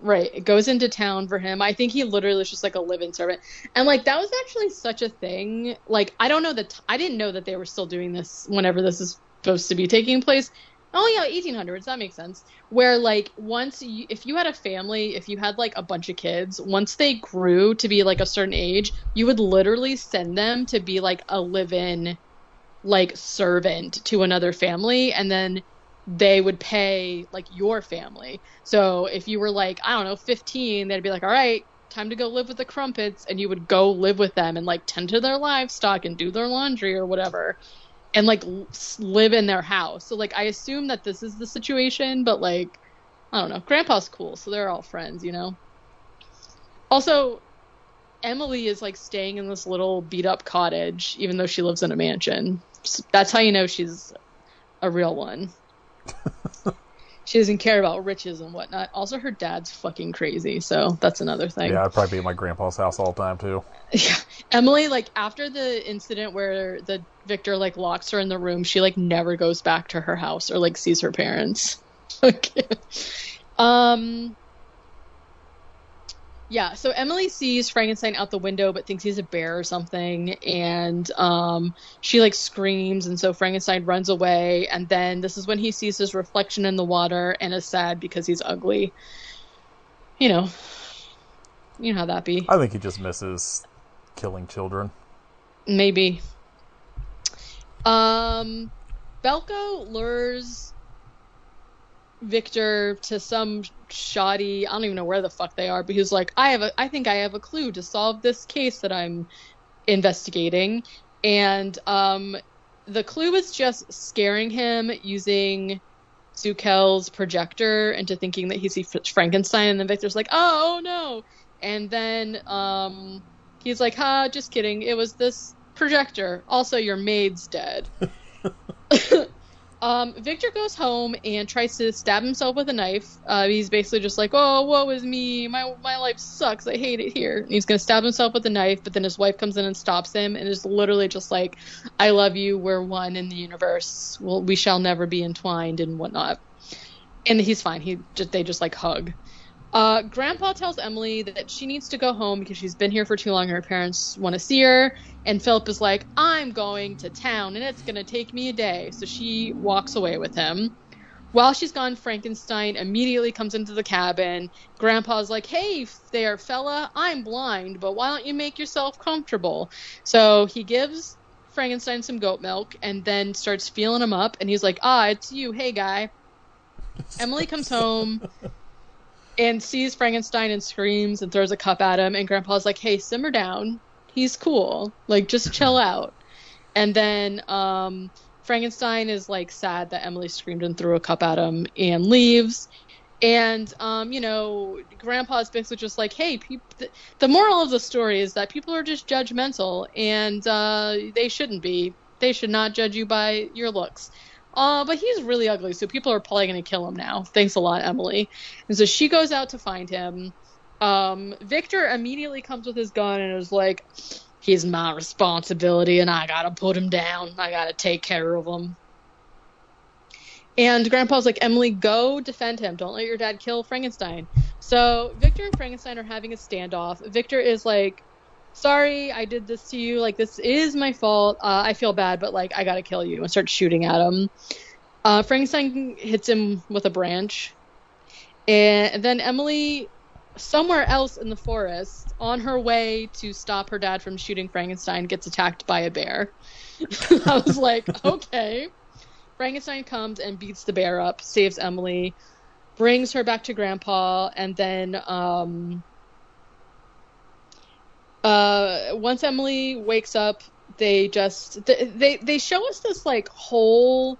S2: Right. It goes into town for him. I think he literally is just like a live-in servant. And like that was actually such a thing. Like I don't know I didn't know that they were still doing this whenever this is supposed to be taking place. Oh yeah, 1800s, that makes sense. Where like if you had a family, if you had like a bunch of kids, once they grew to be like a certain age, you would literally send them to be like a live-in like servant to another family, and then they would pay like your family. So if you were like, I don't know, 15, they'd be like, all right, time to go live with the Crumpets, and you would go live with them and like tend to their livestock and do their laundry or whatever. and like live in their house. So like I assume that this is the situation, but like I don't know. Grandpa's cool, so they're all friends, you know. Also, Emily is like staying in this little beat up cottage, even though she lives in a mansion. So that's how you know she's a real one. She doesn't care about riches and whatnot. Also, her dad's fucking crazy, so that's another thing.
S1: Yeah, I'd probably be at my grandpa's house all the time too.
S2: Yeah. Emily, like after the incident where the Victor like locks her in the room, she like never goes back to her house or like sees her parents. Okay. Yeah, so Emily sees Frankenstein out the window but thinks he's a bear or something, and she like screams, and so Frankenstein runs away, and then this is when he sees his reflection in the water and is sad because he's ugly. You know how that be.
S1: I think he just misses killing children.
S2: Maybe. Belko lures Victor to some shoddy, I don't even know where the fuck they are, but he's like, I think I have a clue to solve this case that I'm investigating. And the clue is just scaring him using Zukel's projector into thinking that he sees Frankenstein, and then Victor's like, oh no. And then he's like, just kidding, it was this projector. Also, your maid's dead. Victor goes home and tries to stab himself with a knife. He's basically just like, oh, woe is me. My life sucks. I hate it here. And he's going to stab himself with a knife, but then his wife comes in and stops him and is literally just like, I love you. We're one in the universe. Well, we shall never be entwined and whatnot. And he's fine. They just like hug. Grandpa tells Emily that she needs to go home because she's been here for too long. Her parents want to see her. And Philip is like, I'm going to town and it's going to take me a day. So she walks away with him. While she's gone, Frankenstein immediately comes into the cabin. Grandpa's like, hey there, fella, I'm blind, but why don't you make yourself comfortable? So he gives Frankenstein some goat milk and then starts feeling him up. And he's like, it's you. Hey, guy. Emily comes home and sees Frankenstein and screams and throws a cup at him. And Grandpa's like, hey, simmer down. He's cool. Like, just chill out. And then Frankenstein is, like, sad that Emily screamed and threw a cup at him and leaves. And, Grandpa's basically just like, hey, the moral of the story is that people are just judgmental, and they shouldn't be. They should not judge you by your looks. But he's really ugly, so people are probably going to kill him now. Thanks a lot, Emily. And so she goes out to find him. Victor immediately comes with his gun and is like, he's my responsibility and I gotta put him down. I gotta take care of him. And Grandpa's like, Emily, go defend him. Don't let your dad kill Frankenstein. So Victor and Frankenstein are having a standoff. Victor is like, sorry, I did this to you. Like, this is my fault. I feel bad, but, like, I gotta kill you. And starts shooting at him. Frankenstein hits him with a branch. And then Emily, somewhere else in the forest, on her way to stop her dad from shooting Frankenstein, gets attacked by a bear. I was like, okay. Frankenstein comes and beats the bear up, saves Emily, brings her back to Grandpa, and then once Emily wakes up, they show us this like whole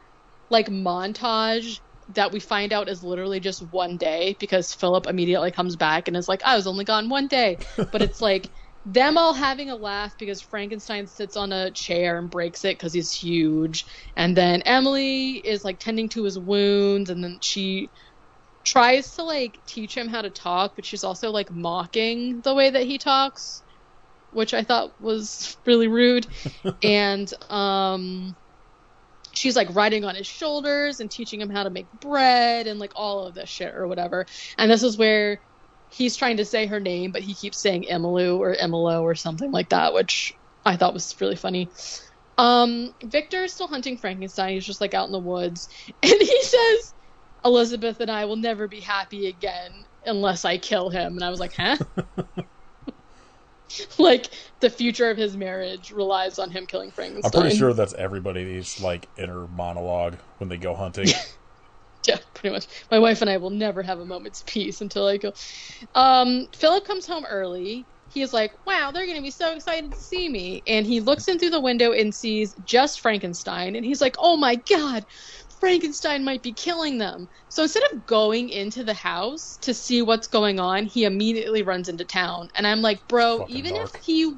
S2: like montage that we find out is literally just one day, because Philip immediately comes back and is like, I was only gone one day. But it's like them all having a laugh because Frankenstein sits on a chair and breaks it because he's huge. And then Emily is like tending to his wounds, and then she tries to like teach him how to talk, but she's also like mocking the way that he talks, which I thought was really rude. And she's like riding on his shoulders and teaching him how to make bread and like all of this shit or whatever. And this is where he's trying to say her name, but he keeps saying Emilu or Emilo or something like that, which I thought was really funny. Victor is still hunting Frankenstein. He's just like out in the woods. And he says, Elizabeth and I will never be happy again unless I kill him. And I was like, huh? Like, the future of his marriage relies on him killing Frankenstein.
S1: I'm pretty sure that's everybody's, like, inner monologue when they go hunting.
S2: Yeah, pretty much. My wife and I will never have a moment's peace until I go. Philip comes home early, he's like, wow, they're going to be so excited to see me. And he looks in through the window and sees just Frankenstein. And he's like, oh my God, Frankenstein might be killing them. So instead of going into the house to see what's going on, he immediately runs into town. And I'm like, bro, even
S1: dark.
S2: if he...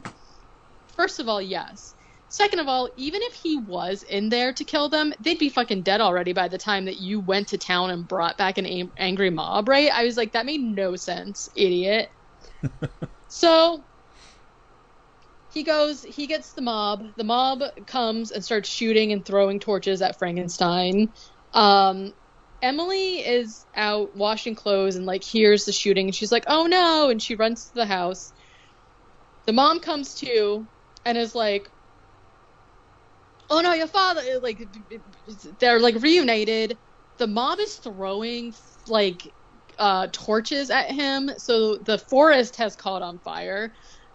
S2: First of all, yes. Second of all, even if he was in there to kill them, they'd be fucking dead already by the time that you went to town and brought back an angry mob, right? I was like, that made no sense, idiot. So he gets the mob. The mob comes and starts shooting and throwing torches at Frankenstein. Emily is out washing clothes and like hears the shooting and she's like, oh no, and she runs to the house. The mom comes too and is like, oh no, your father, like, they're like reunited. The mob is throwing like torches at him, so the forest has caught on fire.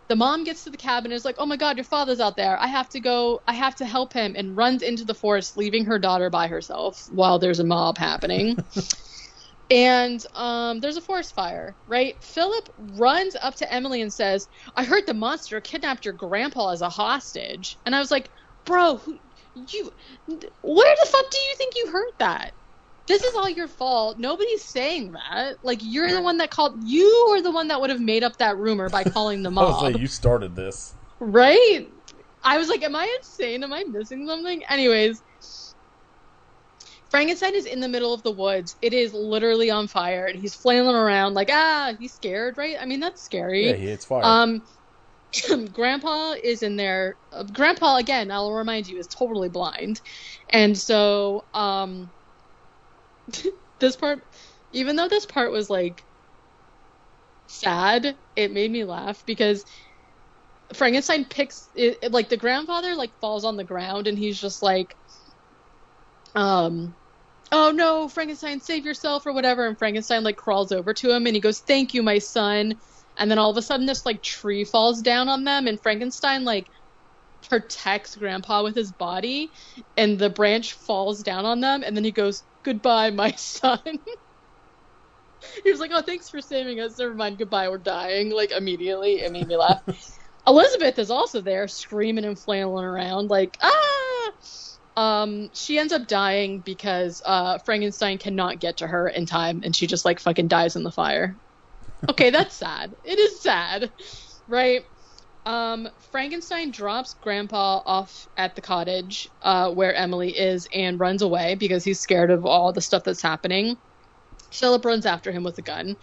S2: The mom gets to the cabin and is like, oh my God, your father's out there. I have to help him, and runs into the forest, leaving her daughter by herself while there's a mob happening. And there's a forest fire, right? Philip runs up to Emily and says, I heard the monster kidnapped your grandpa as a hostage. And I was like, bro, where the fuck do you think you heard that? This is all your fault. Nobody's saying that. Like, you're the one that called. You are the one that would have made up that rumor by calling the mob.
S1: I was like, you started this.
S2: Right? I was like, am I insane? Am I missing something? Anyways, Frankenstein is in the middle of the woods. It is literally on fire, and he's flailing around like, he's scared, right? I mean, that's scary.
S1: Yeah, it's fire.
S2: Grandpa is in there. Grandpa, again, I'll remind you, is totally blind. And so, this part, even though this part was, like, sad, it made me laugh because Frankenstein picks, like, the grandfather, like, falls on the ground and he's just like, oh no, Frankenstein, save yourself or whatever. And Frankenstein, like, crawls over to him and he goes, thank you, my son. And then all of a sudden this, like, tree falls down on them and Frankenstein, like, protects Grandpa with his body and the branch falls down on them and then he goes, goodbye, my son. He was like, oh, thanks for saving us. Never mind, goodbye, we're dying. Like, immediately, it made me laugh. Elizabeth is also there, screaming and flailing around, like, she ends up dying because Frankenstein cannot get to her in time and she just, like, fucking dies in the fire. Okay, that's sad. It is sad, right? Frankenstein drops Grandpa off at the cottage where Emily is and runs away because he's scared of all the stuff that's happening. Philip runs after him with a gun,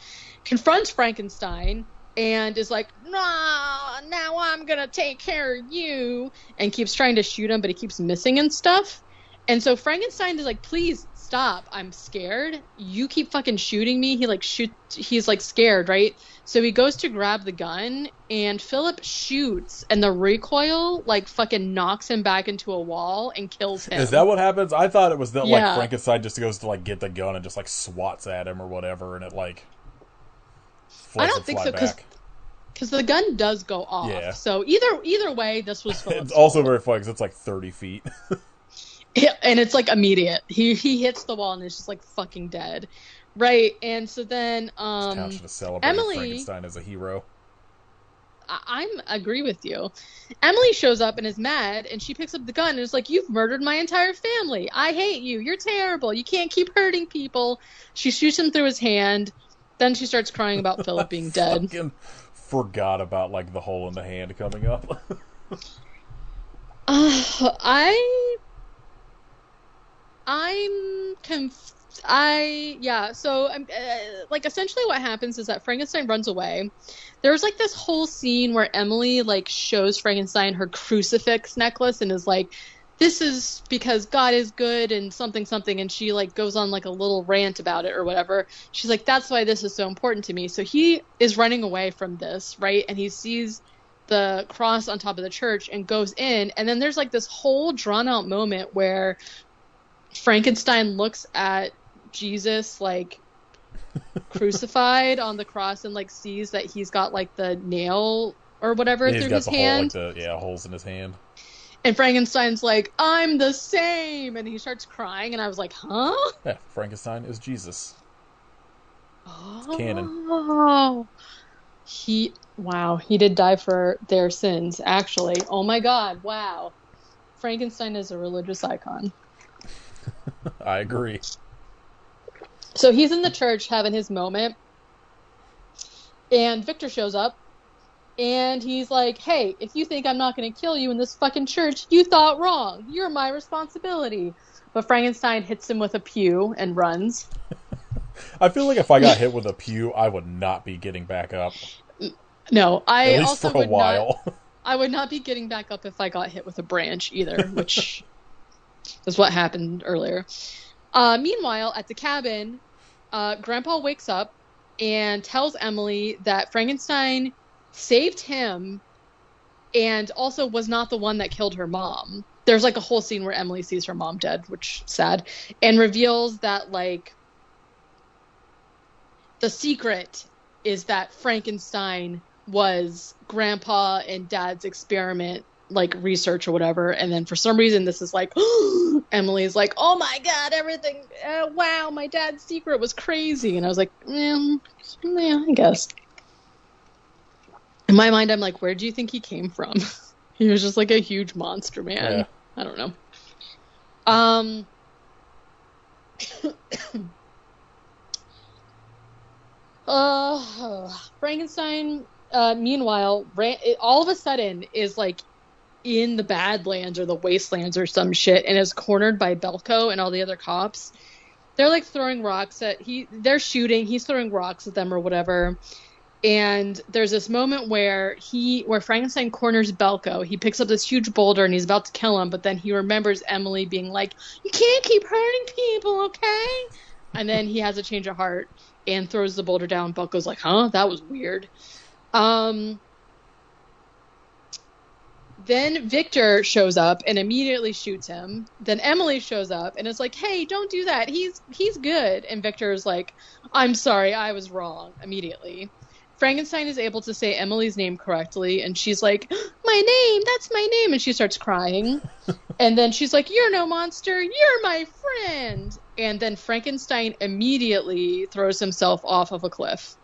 S2: confronts Frankenstein, and is like, nah, now I'm gonna take care of you, and keeps trying to shoot him, but he keeps missing and stuff. And so Frankenstein is like, please stop, I'm scared. You keep fucking shooting me. He's like scared, right? So he goes to grab the gun, and Philip shoots, and the recoil, like, fucking knocks him back into a wall and kills him.
S1: Is that what happens? I thought it was that, like, Frankenstein just goes to, like, get the gun and just, like, swats at him or whatever, and it, like,
S2: I don't think so, because the gun does go off. Yeah. So either way, this was Philip's
S1: It's also very funny, because it's, like, 30 feet.
S2: Yeah, and it's, like, immediate. He hits the wall, and is just, like, fucking dead. Right, and so then,
S1: This town should have celebrated
S2: Emily,
S1: Frankenstein as a hero.
S2: I agree with you. Emily shows up and is mad, and she picks up the gun and is like, you've murdered my entire family. I hate you. You're terrible. You can't keep hurting people. She shoots him through his hand. Then she starts crying about Philip being dead.
S1: Fucking forgot about, like, the hole in the hand coming up.
S2: I'm confused. So like, essentially what happens is that Frankenstein runs away. There's, like, this whole scene where Emily, like, shows Frankenstein her crucifix necklace and is like, this is because God is good and something, and she, like, goes on, like, a little rant about it or whatever. She's like, that's why this is so important to me. So he is running away from this, right? And he sees the cross on top of the church and goes in, and then there's, like, this whole drawn-out moment where Frankenstein looks at Jesus, like, crucified on the cross and, like, sees that he's got, like, the nail or whatever through his hand.
S1: Hole, like, holes in his hand.
S2: And Frankenstein's like, I'm the same! And he starts crying, and I was like, huh?
S1: Yeah, Frankenstein is Jesus.
S2: Oh.
S1: It's canon.
S2: Wow, he did die for their sins, actually. Oh my God, wow. Frankenstein is a religious icon.
S1: I agree.
S2: So he's in the church having his moment, and Victor shows up, and he's like, hey, if you think I'm not going to kill you in this fucking church, you thought wrong. You're my responsibility. But Frankenstein hits him with a pew and runs.
S1: I feel like if I got hit with a pew, I would not be getting back up.
S2: No, I
S1: At least
S2: also
S1: for a while.
S2: I would not be getting back up if I got hit with a branch either, which is what happened earlier. Meanwhile, at the cabin, Grandpa wakes up and tells Emily that Frankenstein saved him and also was not the one that killed her mom. There's like a whole scene where Emily sees her mom dead, which is sad, and reveals that like the secret is that Frankenstein was Grandpa and Dad's experiment, like research or whatever. And then for some reason, this is like, Emily's like, oh my God, everything. Wow, my dad's secret was crazy. And I was like, yeah, I guess. In my mind, I'm like, where do you think he came from? He was just like a huge monster, man.
S1: Yeah.
S2: I don't know. Frankenstein, meanwhile, all of a sudden is like in the Badlands or the Wastelands or some shit and is cornered by Belko and all the other cops. They're like throwing rocks at they're shooting, he's throwing rocks at them or whatever. And there's this moment where Frankenstein corners Belko. He picks up this huge boulder and he's about to kill him, but then he remembers Emily being like, you can't keep hurting people, okay? And then he has a change of heart and throws the boulder down. Belko's like, huh? That was weird. Then Victor shows up and immediately shoots him. Then Emily shows up and is like, hey, don't do that. He's good. And Victor's like, I'm sorry, I was wrong, immediately. Frankenstein is able to say Emily's name correctly, and she's like, my name, that's my name, and she starts crying. And then she's like, you're no monster, you're my friend. And then Frankenstein immediately throws himself off of a cliff.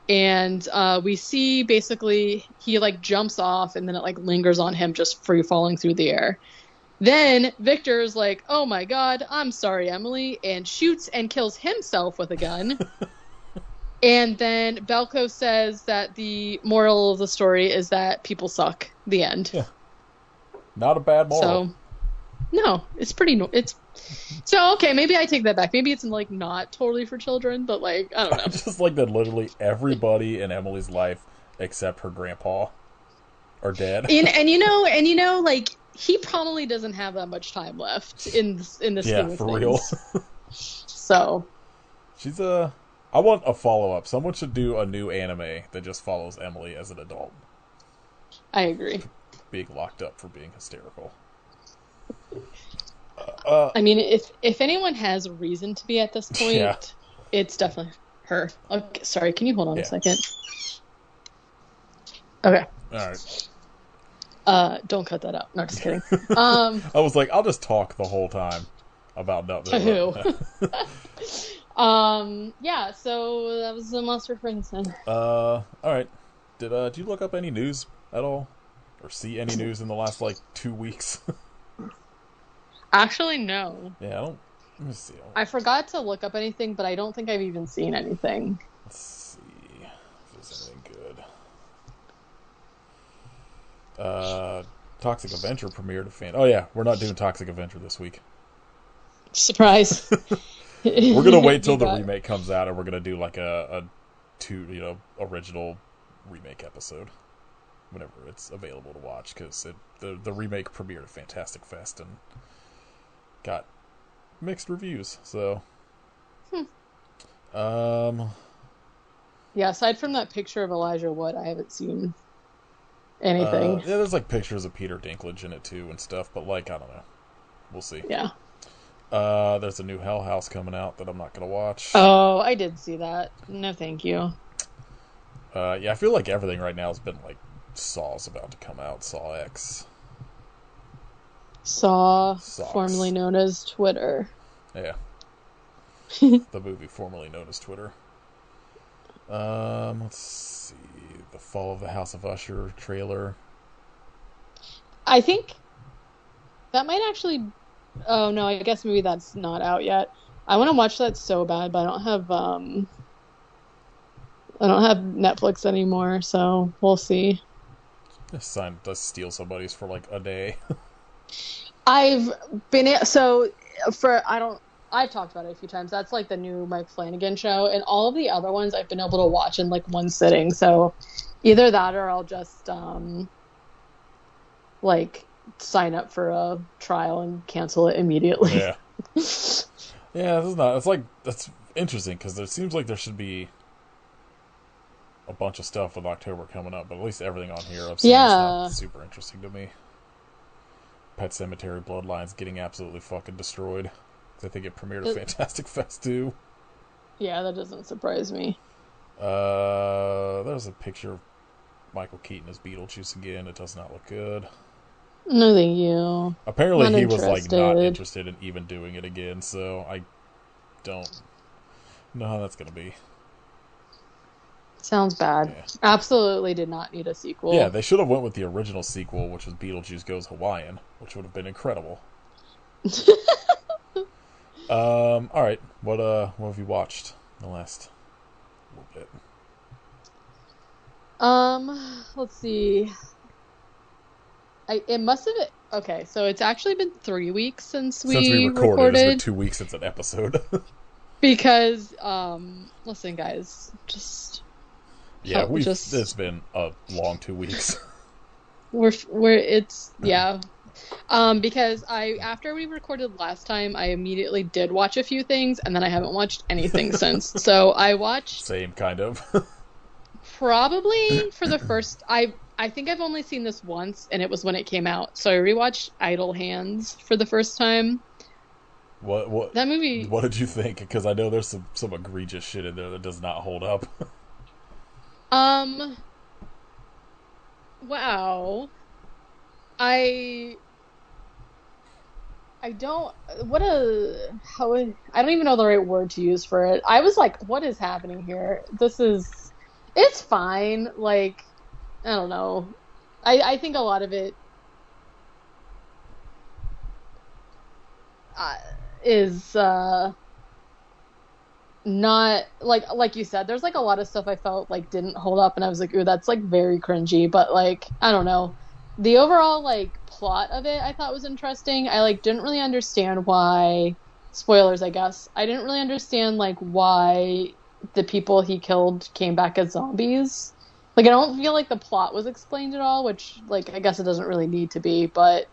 S2: And we see basically he like jumps off, and then it like lingers on him just free falling through the air. Then Victor's like, oh my God, I'm sorry, Emily, and shoots and kills himself with a gun. And then Belko says that the moral of the story is that people suck. The end.
S1: Yeah. Not a bad moral.
S2: So, no, it's pretty. So okay, maybe I take that back. Maybe it's like not totally for children, but like I don't know.
S1: Just like that, literally everybody in Emily's life except her grandpa are dead.
S2: And you know, like he probably doesn't have that much time left in this
S1: yeah,
S2: thing.
S1: For real.
S2: So
S1: She's I want a follow-up. Someone should do a new anime that just follows Emily as an adult.
S2: I agree.
S1: Being locked up for being hysterical.
S2: I mean, if anyone has a reason to be at this point, yeah. It's definitely her. Okay, sorry, can you hold on a second? Okay.
S1: All right.
S2: Don't cut that out. No, just kidding.
S1: I was like, I'll just talk the whole time about nothing.
S2: Yeah, so that was the Monster Frankenstein.
S1: All right. Did you look up any news at all? Or see any news in the last, like, 2 weeks?
S2: Actually, no.
S1: Yeah, let me see.
S2: I forgot to look up anything, but I don't think I've even seen anything.
S1: Let's see if there's anything good. Toxic Avenger premiered Oh yeah, we're not doing Toxic Avenger this week.
S2: Surprise.
S1: We're gonna wait till the remake comes out, and we're gonna do like a original remake episode whenever it's available to watch, because the remake premiered at Fantastic Fest and got mixed reviews. So,
S2: yeah. Aside from that picture of Elijah Wood, I haven't seen anything.
S1: Yeah, there's like pictures of Peter Dinklage in it too and stuff, but like I don't know, we'll see.
S2: Yeah.
S1: There's a new Hell House coming out that I'm not gonna watch.
S2: Oh, I did see that. No, thank you.
S1: Yeah, I feel like everything right now has been like Saw's about to come out. Saw X.
S2: Saw,
S1: Socks.
S2: Formerly known as Twitter.
S1: Yeah. The movie formerly known as Twitter. Let's see. the Fall of the House of Usher trailer.
S2: I think that might actually. Oh no, I guess maybe that's not out yet. I want to watch that so bad, but I don't have Netflix anymore, so we'll see.
S1: Let's steal somebody's for like a day.
S2: I've been so for I don't. I've talked about it a few times. That's like the new Mike Flanagan show, and all of the other ones I've been able to watch in like one sitting. So either that, or I'll just like sign up for a trial and cancel it immediately.
S1: Yeah. Yeah, this is not. It's like that's interesting because there seems like there should be a bunch of stuff with October coming up, but at least everything on here I've seen is not super interesting to me. Pet Sematary Bloodlines getting absolutely fucking destroyed. I think it premiered at Fantastic Fest too.
S2: Yeah, that doesn't surprise me.
S1: There's a picture of Michael Keaton as Beetlejuice again. It does not look good.
S2: No, thank you.
S1: Apparently he was like not interested in even doing it again, so I don't know how that's gonna be.
S2: Sounds bad. Yeah. Absolutely did not need a sequel.
S1: Yeah, they should have went with the original sequel, which was Beetlejuice Goes Hawaiian, which would have been incredible. Alright. What have you watched in the last little bit?
S2: Let's see. It must have... Okay, so it's actually been 3 weeks since we recorded.
S1: It's been 2 weeks since an episode.
S2: Because, listen, guys, just...
S1: Yeah, it's been a long 2 weeks.
S2: Because after we recorded last time, I immediately did watch a few things, and then I haven't watched anything since. So I watched...
S1: Same, kind of.
S2: Probably for the first... I think I've only seen this once, and it was when it came out. So I rewatched Idle Hands for the first time.
S1: What
S2: that movie?
S1: What did you think? Because I know there's some egregious shit in there that does not hold up.
S2: Wow. I don't even know the right word to use for it. I was like, what is happening here? It's fine. Like, I don't know. I think a lot of it is not like you said. There's like a lot of stuff I felt like didn't hold up, and I was like, ooh, that's like very cringy. But like, I don't know. The overall like plot of it I thought was interesting. I like didn't really understand why, spoilers I guess, I didn't really understand like why the people he killed came back as zombies. Like I don't feel like the plot was explained at all, which like I guess it doesn't really need to be, but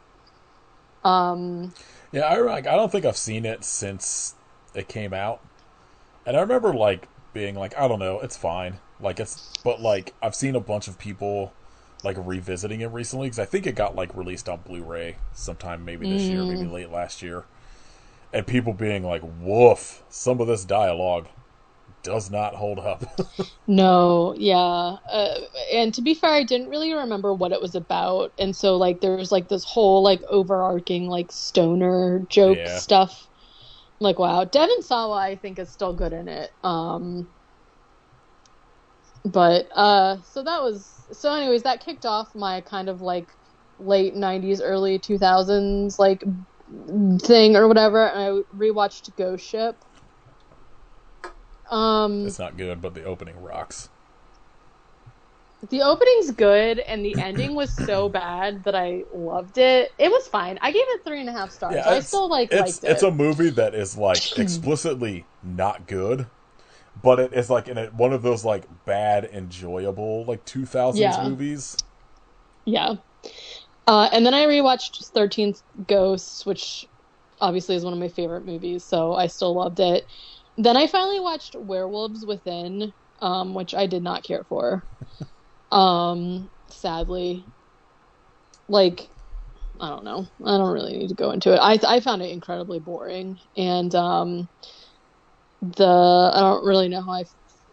S1: yeah, I don't think I've seen it since it came out. And I remember like being like, I don't know, it's fine. But like I've seen a bunch of people like revisiting it recently because I think it got like released on Blu-ray sometime maybe this year, maybe late last year, and people being like, "Woof, some of this dialogue does not hold up."
S2: No, yeah, and to be fair, I didn't really remember what it was about, and so like there was like this whole like overarching like stoner joke stuff. Like, wow, Devon Sawa I think is still good in it. So anyways, that kicked off my kind of like late 90s, early 2000s like thing or whatever, and I rewatched Ghost Ship.
S1: It's not good, but the opening rocks.
S2: The opening's good, and the ending was so bad that I loved it. It was fine. I gave it 3.5 stars. Yeah, I still liked it.
S1: It's a movie that is like explicitly not good, but it is like one of those like bad, enjoyable like 2000s movies.
S2: Yeah. And then I rewatched 13th Ghosts, which obviously is one of my favorite movies, so I still loved it. Then I finally watched Werewolves Within, which I did not care for. Sadly. Like, I don't know. I don't really need to go into it. I found it incredibly boring, and I don't really know how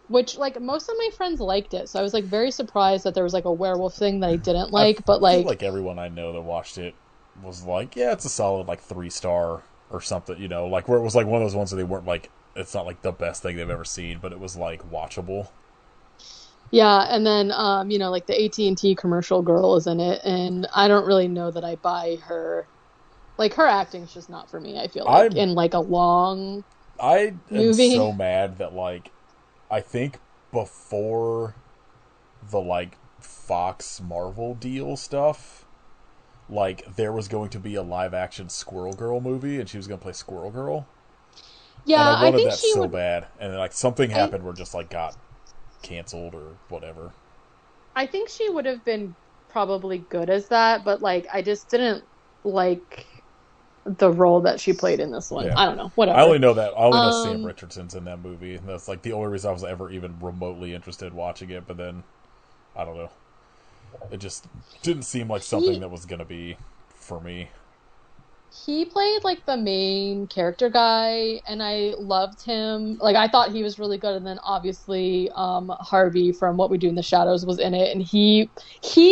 S2: which, like, most of my friends liked it, so I was, like, very surprised that there was, like, a werewolf thing that I didn't like, but, like...
S1: I feel like everyone I know that watched it was like, yeah, it's a solid, like, 3-star or something, you know, like, where it was, like, one of those ones that they weren't, like, it's not, like, the best thing they've ever seen, but it was, like, watchable.
S2: Yeah, and then like the AT&T commercial girl is in it, and I don't really know that I buy her. Like her acting's just not for me, I feel like,
S1: I'm
S2: in like a long
S1: I am so
S2: movie.
S1: mad that like I think before the like Fox Marvel deal stuff, like there was going to be a live action Squirrel Girl movie and she was going to play Squirrel Girl. And I
S2: Yeah, I
S1: wanted
S2: think
S1: that
S2: she
S1: so
S2: would
S1: bad. And then, like something
S2: I
S1: happened where it just like got canceled or whatever.
S2: I think she would have been probably good as that, but like I just didn't like the role that she played in this one.
S1: Yeah.
S2: I don't know,
S1: I
S2: whatever.
S1: only know that I only know Sam
S2: Um
S1: Richardson's in that movie. And that's like the only reason I was ever even remotely interested in watching it, but then I don't know. It just didn't seem like something
S2: he
S1: that was gonna be for me.
S2: he played like the main character guy and I loved him. Like I thought he was really good, and then obviously Harvey from What We Do in the Shadows was in it, and he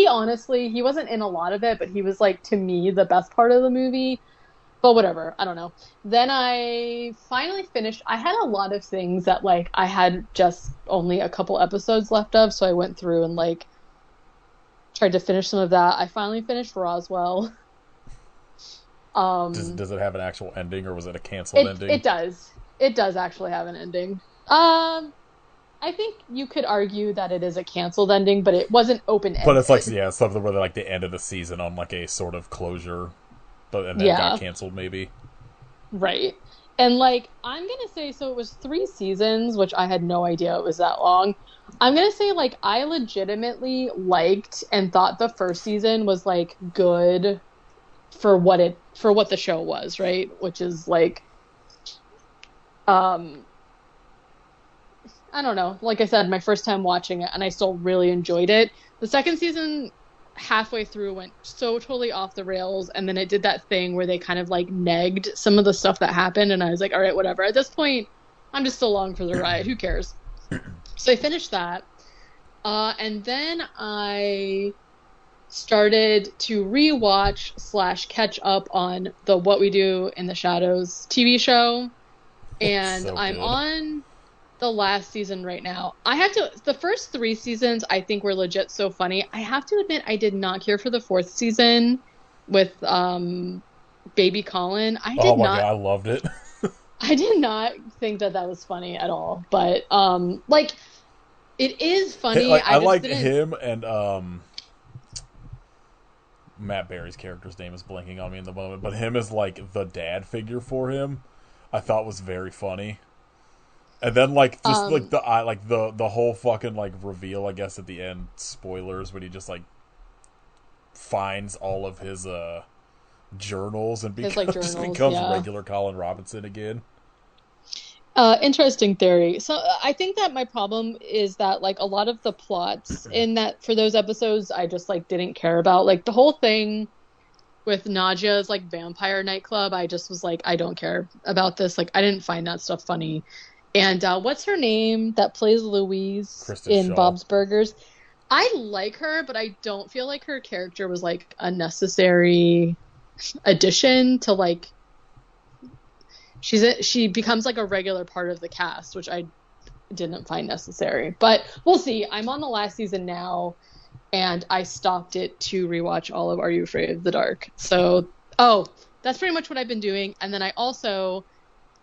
S2: honestly, he wasn't in a lot of it, but he was like to me the best part of the movie. But whatever, I don't know. Then I finally finished. I had a lot of things that like I had just only a couple episodes left of, so I went through and like tried to finish some of that. I finally finished Roswell. Um
S1: Does it have an actual ending or was it a canceled
S2: It
S1: ending?
S2: it does. It does actually have an ending. I think you could argue that it is a canceled ending, but it wasn't open
S1: But it's like
S2: ended.
S1: yeah, something where they like the end of the season on like a sort of closure, but and then it got
S2: Yeah,
S1: canceled maybe.
S2: right. And like I'm gonna say, so it was 3 seasons, which I had no idea it was that long. I'm gonna say like I legitimately liked and thought the first season was like good for what the show was, right? Which is like um I don't know. Like I said, my first time watching it, and I still really enjoyed it. The second season, halfway through, went so totally off the rails, and then it did that thing where they kind of like negged some of the stuff that happened, and I was like, all right, whatever. At this point, I'm just along for the ride. Who cares? So I finished that, and then I started to rewatch slash catch up on the What We Do in the Shadows TV show,
S1: It's
S2: and
S1: so
S2: I'm
S1: good.
S2: on the last season right now. The first 3 seasons I think were legit so funny. I have to admit I did not care for the fourth season with baby Colin.
S1: Oh my god, I loved it.
S2: I did not think that that was funny at all. But like it is funny.
S1: Like
S2: I
S1: I
S2: just
S1: like
S2: didn't
S1: him and Matt Berry's character's name is blanking on me in the moment, but him as like the dad figure for him, I thought was very funny. And then like just like
S2: um
S1: the whole fucking like reveal, I guess at the end, spoilers, when he just like finds all of his journals and
S2: his like
S1: just
S2: journals,
S1: becomes
S2: yeah.
S1: regular Colin Robinson again.
S2: Interesting theory. So I think that my problem is that like a lot of the plots in that for those episodes I just like didn't care about. Like the whole thing with Nadia's like vampire nightclub, I just was like, I don't care about this. Like I didn't find that stuff funny. And what's her name that plays Louise
S1: Kristen
S2: in
S1: Shaw.
S2: Bob's Burgers? I like her, but I don't feel like her character was like a necessary addition to like she becomes like a regular part of the cast, which I didn't find necessary. But we'll see. I'm on the last season now, and I stopped it to rewatch all of Are You Afraid of the Dark? So, that's pretty much what I've been doing. And then I also,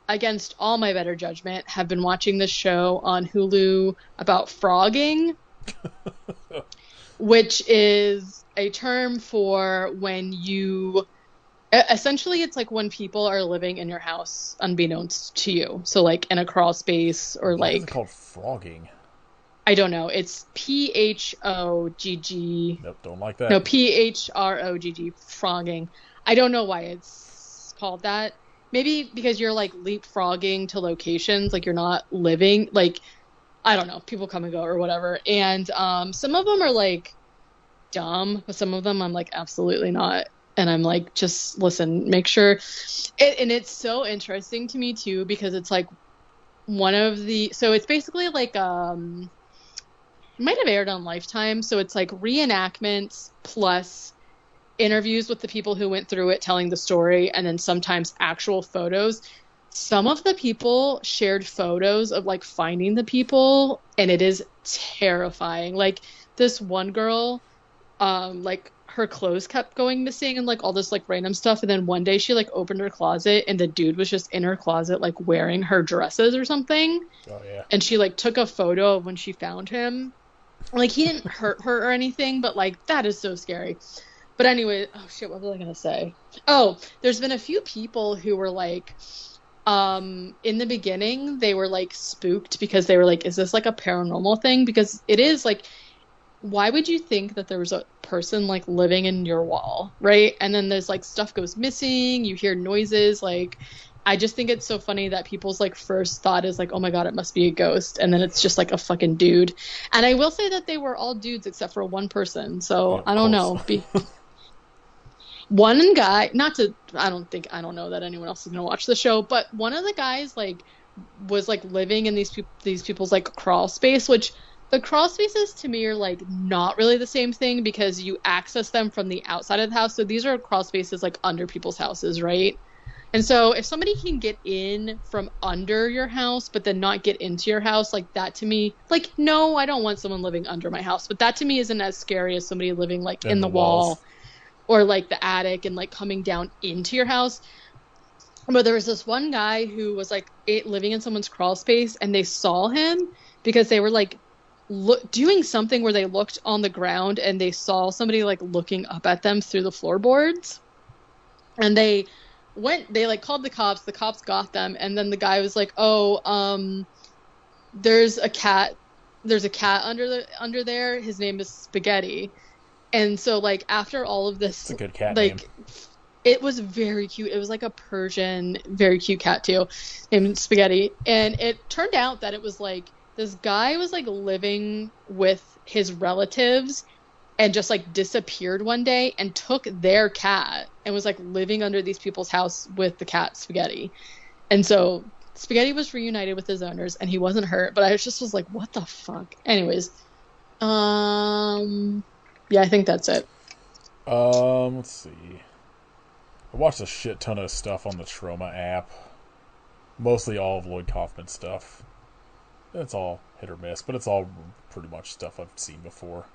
S2: against all my better judgment, have been watching this show on Hulu about frogging, which is a term for when you essentially it's like when people are living in your house unbeknownst to you. So like in a crawl space or
S1: Why is it
S2: like
S1: called frogging?
S2: I don't know. It's PHOGG.
S1: Nope, don't like that.
S2: No, PHROGG, frogging. I don't know why it's called that. Maybe because you're like leapfrogging to locations, like you're not living, like I don't know, people come and go or whatever. And some of them are like dumb, but some of them I'm like absolutely not. And I'm like, just listen, make sure. And it's so interesting to me too because it's like so it's basically like it might have aired on Lifetime, so it's like reenactments plus interviews with the people who went through it telling the story, and then sometimes actual photos. Some of the people shared photos of like finding the people, and it is terrifying. Like this one girl, like her clothes kept going missing and like all this like random stuff, and then one day she like opened her closet and the dude was just in her closet like wearing her dresses or something,
S1: Oh yeah.
S2: and she like took a photo of when she found him. Like he didn't hurt her or anything, but like that is so scary. But anyway, oh shit, what was I gonna say? Oh, there's been a few people who were like, in the beginning they were like spooked because they were like, is this like a paranormal thing? Because it is like, why would you think that there was a person like living in your wall, right? And then there's like stuff goes missing, you hear noises, like I just think it's so funny that people's like first thought is like, oh my god, it must be a ghost, and then it's just like a fucking dude. And I will say that they were all dudes except for one person,
S1: Yeah,
S2: so
S1: of
S2: I don't
S1: course.
S2: know. One guy, not to, I don't know that anyone else is gonna watch the show, but one of the guys like was like living in these people's like crawl space, which the crawl spaces to me are like not really the same thing because you access them from the outside of the house. So these are crawl spaces like under people's houses, right? And so if somebody can get in from under your house but then not get into your house, like that to me, like no, I don't want someone living under my house, but that to me isn't as scary as somebody living like in
S1: And the
S2: the
S1: walls.
S2: wall or like the attic and like coming down into your house. But there was this one guy who was like living in someone's crawl space, and they saw him because they were like doing something where they looked on the ground and they saw somebody like looking up at them through the floorboards. And they like called the cops got them, and then the guy was like, "Oh, there's a cat under there. His name is Spaghetti." And so like after all of
S1: It's
S2: this,
S1: a good cat name.
S2: like it was very cute. It was like a Persian, very cute cat too, named Spaghetti. And it turned out that it was like this guy was like living with his relatives and just like disappeared one day and took their cat and was like living under these people's house with the cat Spaghetti. And so Spaghetti was reunited with his owners and he wasn't hurt, but I just was like, what the fuck? Anyways, yeah, I think that's it.
S1: Let's see. I watched a shit ton of stuff on the Trauma app. Mostly all of Lloyd Kaufman's stuff. It's all hit or miss, but it's all pretty much stuff I've seen before.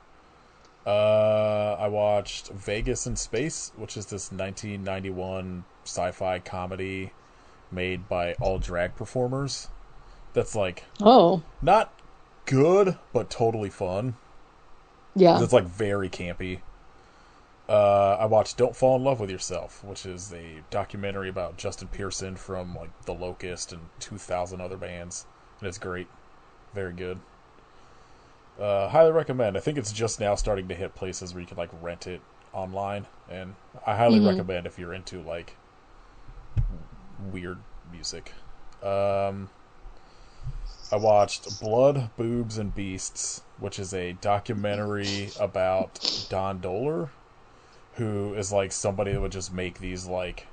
S1: I watched Vegas in Space, which is this 1991 sci-fi comedy made by all drag performers. That's like
S2: Oh,
S1: not good, but totally fun.
S2: yeah.
S1: It's like very campy. I watched Don't Fall in Love with Yourself, which is a documentary about Justin Pearson from like The Locust and 2,000 other bands, and it's great, very good. Highly recommend. I think it's just now starting to hit places where you can like rent it online, and I highly recommend if you're into like weird music. I watched Blood, Boobs, and Beasts, which is a documentary about Don Dohler, who is like somebody that would just make these like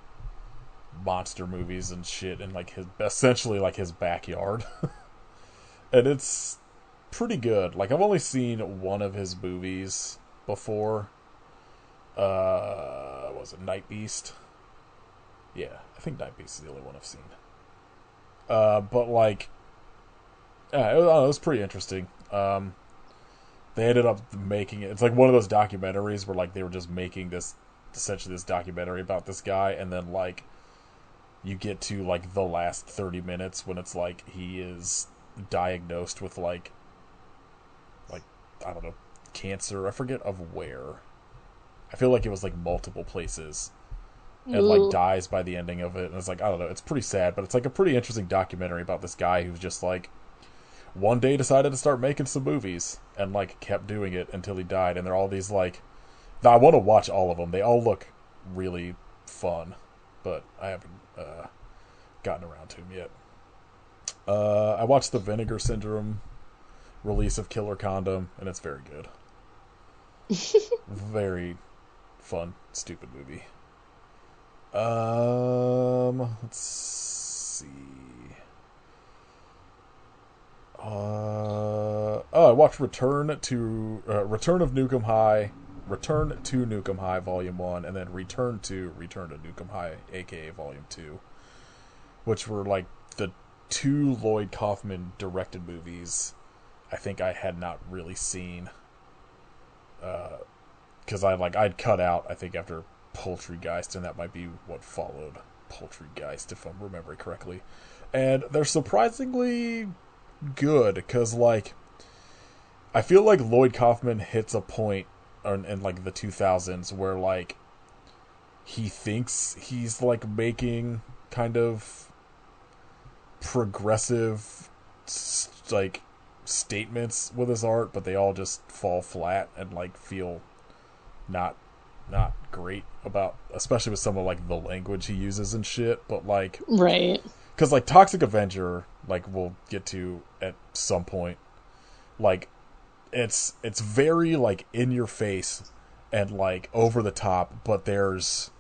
S1: monster movies and shit in like his essentially like his backyard. And it's pretty good. Like I've only seen one of his movies before. Was it Night Beast? Yeah, I think Night Beast is the only one I've seen. But like, yeah, it was pretty interesting. They ended up making it. It's like one of those documentaries where like they were just making this essentially this documentary about this guy, and then like you get to like the last 30 minutes when it's like he is diagnosed with like I don't know, cancer. I forget of where. I feel like it was like multiple places, and like
S2: Ooh.
S1: dies by the ending of it. And it's like I don't know. It's pretty sad, but it's like a pretty interesting documentary about this guy who's just like one day decided to start making some movies and like kept doing it until he died. And they're all these like I want to watch all of them. They all look really fun, but I haven't gotten around to them yet. I watched the Vinegar Syndrome release of Killer Condom, and it's very good. Very fun, stupid movie. Let's see. I watched Return of Nukem High, Return to Nukem High Volume 1, and then Return to Nukem High, aka Volume 2. which were like the two Lloyd Kaufman directed movies I think I had not really seen. Because I'd cut out, I think, after Poultrygeist, and that might be what followed Poultrygeist, if I'm remembering correctly. And they're surprisingly good, because, like, I feel like Lloyd Kaufman hits a point in like, the 2000s where, like, he thinks he's, like, making kind of progressive, like, statements with his art, but they all just fall flat and, like, feel not great about, especially with some of like the language he uses and shit. But like,
S2: right,
S1: because like Toxic Avenger, like we'll get to at some point, like it's very like in your face and like over the top, but there's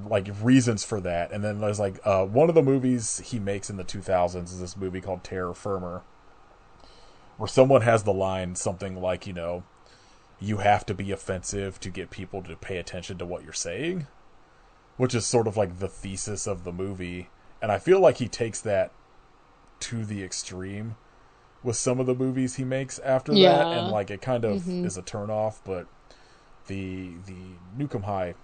S1: like reasons for that. And then there's like one of the movies he makes in the 2000s is this movie called Terror Firmer, where someone has the line something like, you know, you have to be offensive to get people to pay attention to what you're saying, which is sort of like the thesis of the movie. And I feel like he takes that to the extreme with some of the movies he makes after that, and like it kind of is a turnoff. But the Nukem High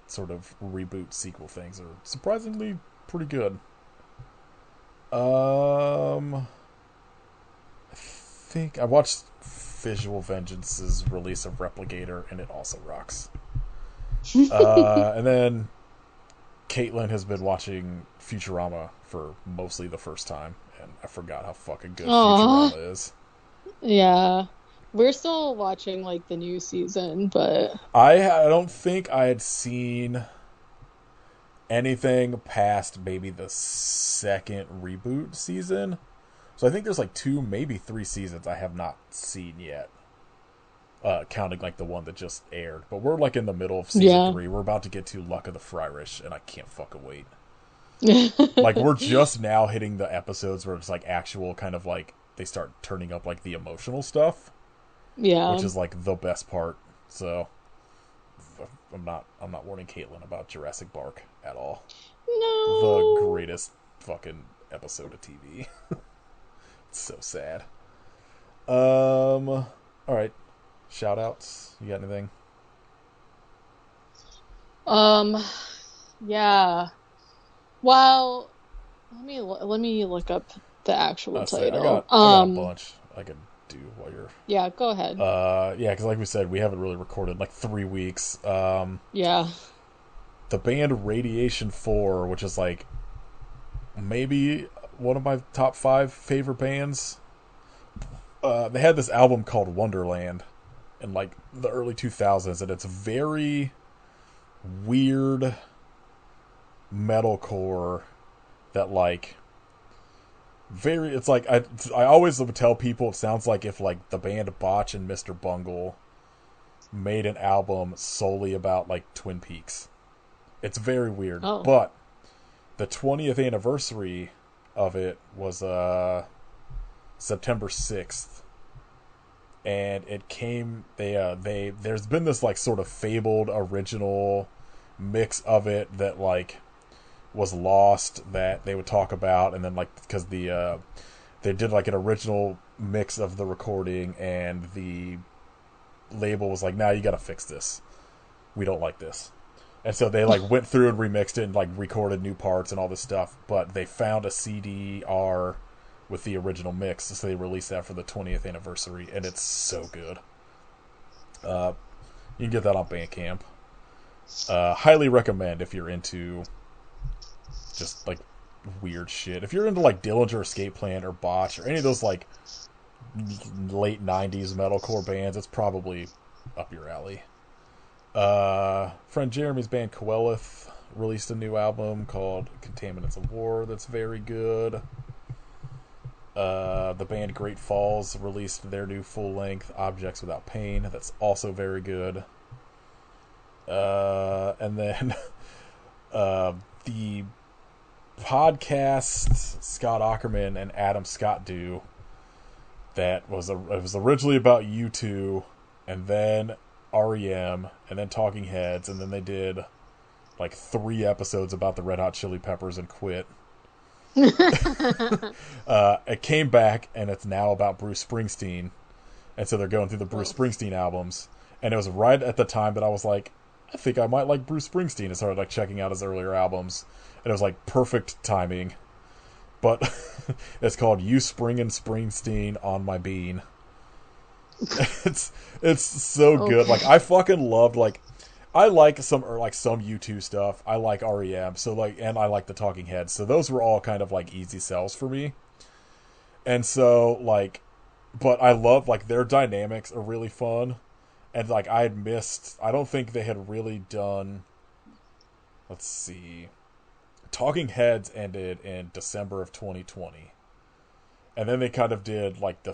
S1: sort of reboot sequel things are surprisingly pretty good. I think I watched Visual Vengeance's release of Replicator, and it also rocks. And then Caitlin has been watching Futurama for mostly the first time, and I forgot how fucking good Futurama is.
S2: Yeah. We're still watching like the new season, but
S1: I don't think I had seen anything past maybe the second reboot season. So I think there's like 2, maybe 3 seasons I have not seen yet. Counting like the one that just aired. But we're like in the middle of season 3. We're about to get to Luck of the Friarish, and I can't fucking wait. Like we're just now hitting the episodes where it's like actual kind of like they start turning up like the emotional stuff.
S2: Yeah.
S1: Which is like the best part. So I'm not warning Caitlin about Jurassic Park at all.
S2: No.
S1: The greatest fucking episode of TV. So sad. All right. Shout outs. You got anything?
S2: Yeah. Well, let me look up the actual title.
S1: I got a bunch I could do while you're.
S2: Yeah, go ahead.
S1: Yeah, because like we said, we haven't really recorded in like 3 weeks.
S2: Yeah.
S1: The band Radiation 4, which is like maybe one of my top 5 favorite bands. They had this album called Wonderland in like the early 2000s, and it's very weird metalcore that like it's like I always would tell people it sounds like if like the band Botch and Mr. Bungle made an album solely about like Twin Peaks. It's very weird. But the 20th anniversary of it was September 6th, and it came there's been this like sort of fabled original mix of it that like was lost that they would talk about, and then like because they did like an original mix of the recording, and the label was like, nah, you gotta fix this, we don't like this. And so they like went through and remixed it and like recorded new parts and all this stuff, but they found a CDR with the original mix, so they released that for the 20th anniversary, and it's so good. You can get that on Bandcamp. Highly recommend if you're into just like weird shit. If you're into like Dillinger Escape Plan or Botch or any of those like late 90s metalcore bands, it's probably up your alley. Friend Jeremy's band Coelith released a new album called Contaminants of War that's very good. The band Great Falls released their new full-length Objects Without Pain that's also very good. And then the podcast Scott Aukerman and Adam Scott do that it was originally about U2 and then REM and then Talking Heads, and then they did like 3 episodes about the Red Hot Chili Peppers and quit. It came back, and it's now about Bruce Springsteen, and so they're going through the Bruce Springsteen albums. And it was right at the time that I was like, I think I might like Bruce Springsteen, and started like checking out his earlier albums, and it was like perfect timing. But it's called "You Springin' Springsteen on My Bean." It's so good. Like, I fucking loved, like, I like some U2 stuff. I like REM. So like, and I like the Talking Heads. So those were all kind of like easy sells for me. And so like, but I love, like, their dynamics are really fun. And like, I don't think they had really done, let's see, Talking Heads ended in December of 2020. And then they kind of did like the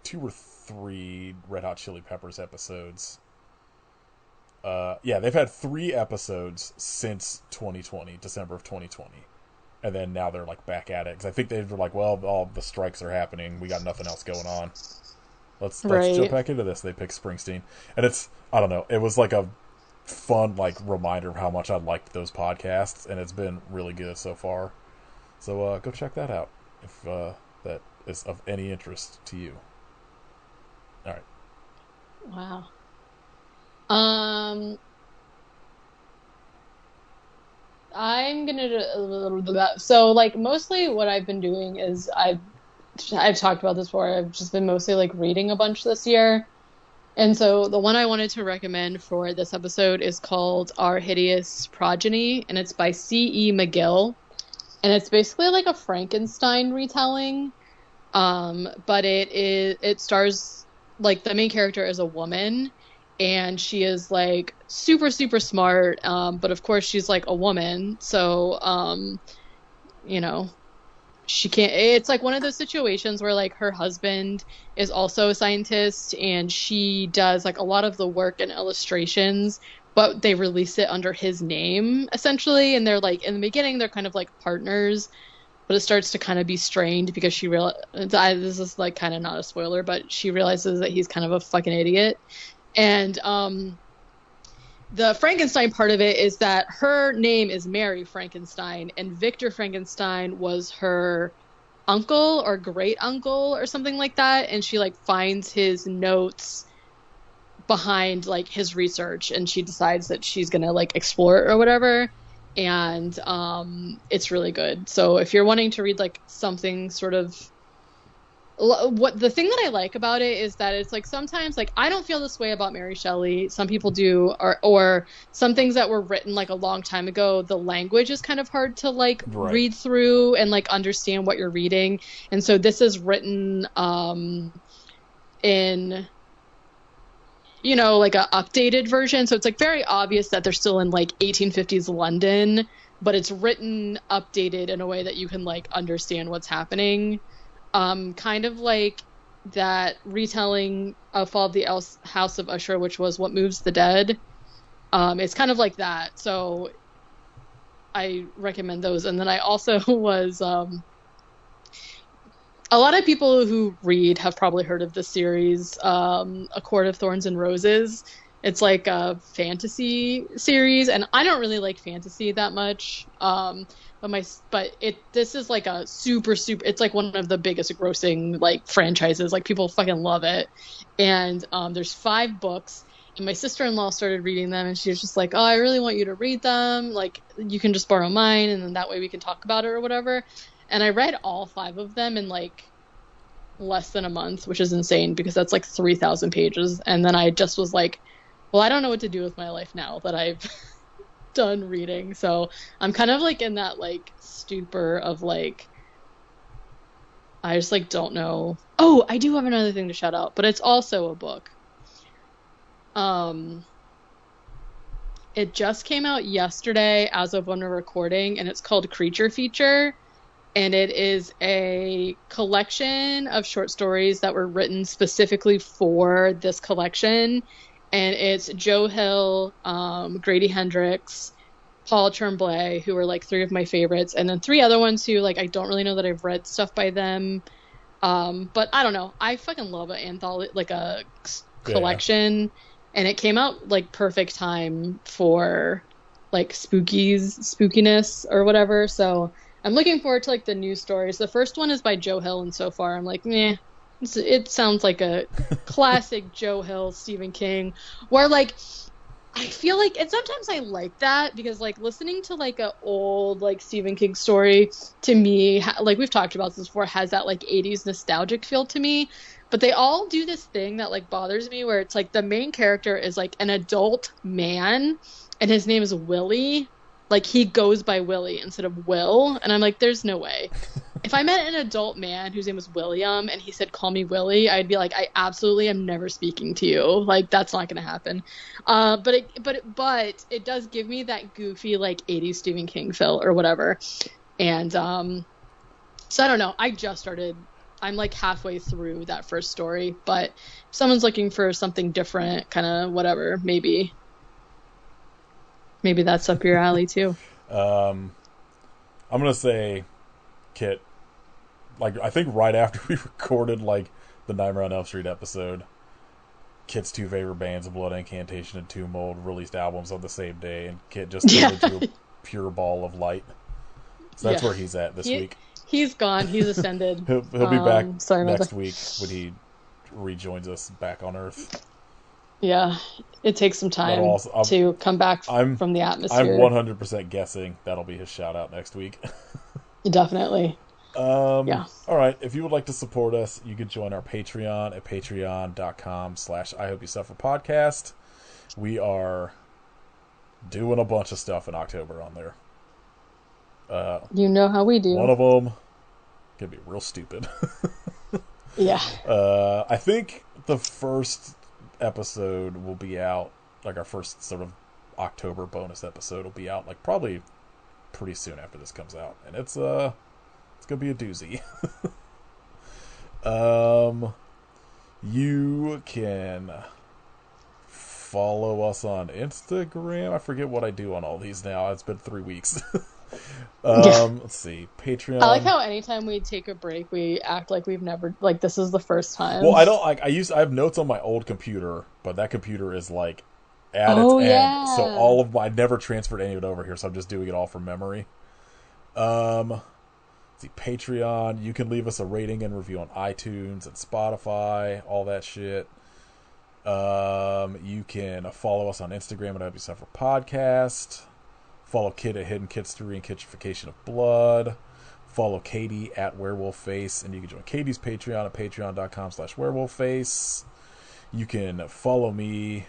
S1: 2 or 3 Red Hot Chili Peppers episodes. Yeah, they've had 3 episodes since 2020, December of 2020. And then now they're like back at it. Because I think they were like, well, all the strikes are happening. We got nothing else going on. Let's jump back into this. They picked Springsteen. And it's, I don't know, it was like a fun like reminder of how much I liked those podcasts. And it's been really good so far. So go check that out if that is of any interest to you. All right.
S2: Wow. I'm gonna do a little bit of that. So, like, mostly what I've been doing is I've talked about this before. I've just been mostly like reading a bunch this year, and so the one I wanted to recommend for this episode is called Our Hideous Progeny, and it's by C.E. McGill, and it's basically like a Frankenstein retelling, but it stars, like, the main character is a woman. And she is, like, super, super smart, but of course she's, like, a woman, so, you know, she can't, it's, like, one of those situations where, like, her husband is also a scientist, and she does, like, a lot of the work and illustrations, but they release it under his name, essentially, and they're, like, in the beginning, they're kind of, like, partners, but it starts to kind of be strained because she this is, like, kind of not a spoiler, but she realizes that he's kind of a fucking idiot. And the Frankenstein part of it is that her name is Mary Frankenstein, and Victor Frankenstein was her uncle or great uncle or something like that. And she, like, finds his notes behind, like, his research, and she decides that she's gonna, like, explore it or whatever. And it's really good. So if you're wanting to read, like, something sort of, what the thing that I like about it is that it's, like, sometimes, like, I don't feel this way about Mary Shelley. Some people do, or some things that were written, like, a long time ago, the language is kind of hard to, like, read through and, like, understand what you're reading. And so this is written in, you know, like, a updated version. So it's, like, very obvious that they're still in, like, 1850s London, but it's written updated in a way that you can, like, understand what's happening. Kind of like that retelling of Fall of the House of Usher, which was What Moves the Dead. It's kind of like that. So I recommend those. And then I also was, a lot of people who read have probably heard of this series, A Court of Thorns and Roses. It's like a fantasy series, and I don't really like fantasy that much. This is like a super, it's like one of the biggest grossing, like, franchises. Like, people fucking love it. And there's 5 books, and my sister-in-law started reading them, and she was just like, oh, I really want you to read them. Like, you can just borrow mine, and then that way we can talk about it or whatever. And I read all 5 of them in, like, less than a month, which is insane because that's like 3,000 pages. And then I just was like, well, I don't know what to do with my life now that I've done reading. So I'm kind of, like, in that, like, stupor of, like, I just, like, don't know. Oh, I do have another thing to shout out, but it's also a book. It just came out yesterday as of when we're recording, and it's called Creature Feature. And it is a collection of short stories that were written specifically for this collection. And it's Joe Hill, Grady Hendrix, Paul Tremblay, who are, like, 3 of my favorites. And then 3 other ones who, like, I don't really know that I've read stuff by them. But I don't know. I fucking love an anthology, like a collection. Yeah. And it came out, like, perfect time for, like, spookiness or whatever. So I'm looking forward to like the new stories. The first one is by Joe Hill, and so far I'm like, meh. It sounds like a classic Joe Hill, Stephen King, where like I feel like, and sometimes I like that because like listening to like a old like Stephen King story to me, like we've talked about this before, has that like 80s nostalgic feel to me. But they all do this thing that like bothers me where it's like the main character is like an adult man and his name is Willie. Like he goes by Willie instead of Will. And I'm like, there's no way. If I met an adult man whose name was William and he said, call me Willie, I'd be like, I absolutely am never speaking to you. Like, that's not going to happen. But it does give me that goofy, like, 80s Stephen King feel or whatever. And so I don't know. I just started. I'm like halfway through that first story. But if someone's looking for something different, kind of whatever, maybe that's up your alley too.
S1: I'm going to say, Kit, like, I think right after we recorded, like, the Nightmare on Elm Street episode, Kit's two favorite bands, Blood Incantation and Tomb Mold, released albums on the same day, and Kit just turned into a pure ball of light. So that's where he's at this week.
S2: He's gone. He's ascended.
S1: He'll be back next week when he rejoins us back on Earth.
S2: Yeah, it takes some time to come back from the atmosphere.
S1: I'm 100% guessing that'll be his shout out next week.
S2: Definitely.
S1: Yeah. All right. If you would like to support us, you can join our Patreon at patreon.com/IHopeYouSufferPodcast. We are doing a bunch of stuff in October on there.
S2: You know how we do.
S1: One of them could be real stupid.
S2: Yeah.
S1: I think the first episode will be out, like our first sort of October bonus episode will be out, like probably pretty soon after this comes out, and it's gonna be a doozy. You can follow us on Instagram. I forget what I do on all these now. It's been 3 weeks. Let's see, Patreon.
S2: I like how anytime we take a break, we act like we've never, like this is the first time.
S1: Well, I don't like. I have notes on my old computer, but that computer is like at its end, so all of I never transferred any of it over here, so I'm just doing it all from memory. Let's see, Patreon. You can leave us a rating and review on iTunes and Spotify, all that shit. You can follow us on Instagram at IHopeYouSufferPodcast. Follow Kit at Hidden Kits 3 and Kitchification of Blood. Follow Katie at WerewolfFace, and you can join Katie's Patreon at patreon.com/werewolfface. You can follow me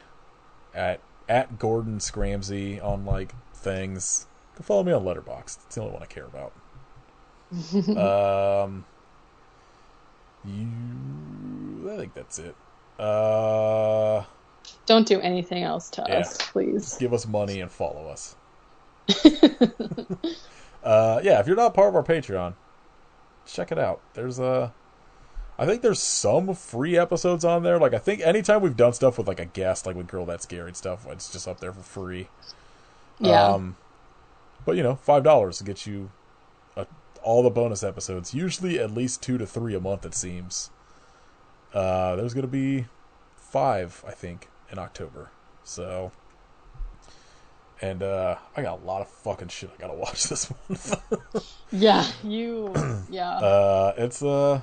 S1: at Gordon Scramsey on like things. You can follow me on Letterboxd. It's the only one I care about. I think that's it.
S2: Don't do anything else to us, please.
S1: Give us money and follow us. If you're not part of our Patreon, check it out. I think there's some free episodes on there. Like, I think anytime we've done stuff with like a guest, like with Girl That's Scary and stuff, it's just up there for free.
S2: Yeah.
S1: But $5 to get you all the bonus episodes. Usually at least 2 to 3 a month, it seems. There's gonna be 5, I think, in October. So. And I got a lot of fucking shit I gotta watch this month.
S2: Yeah.
S1: It's gonna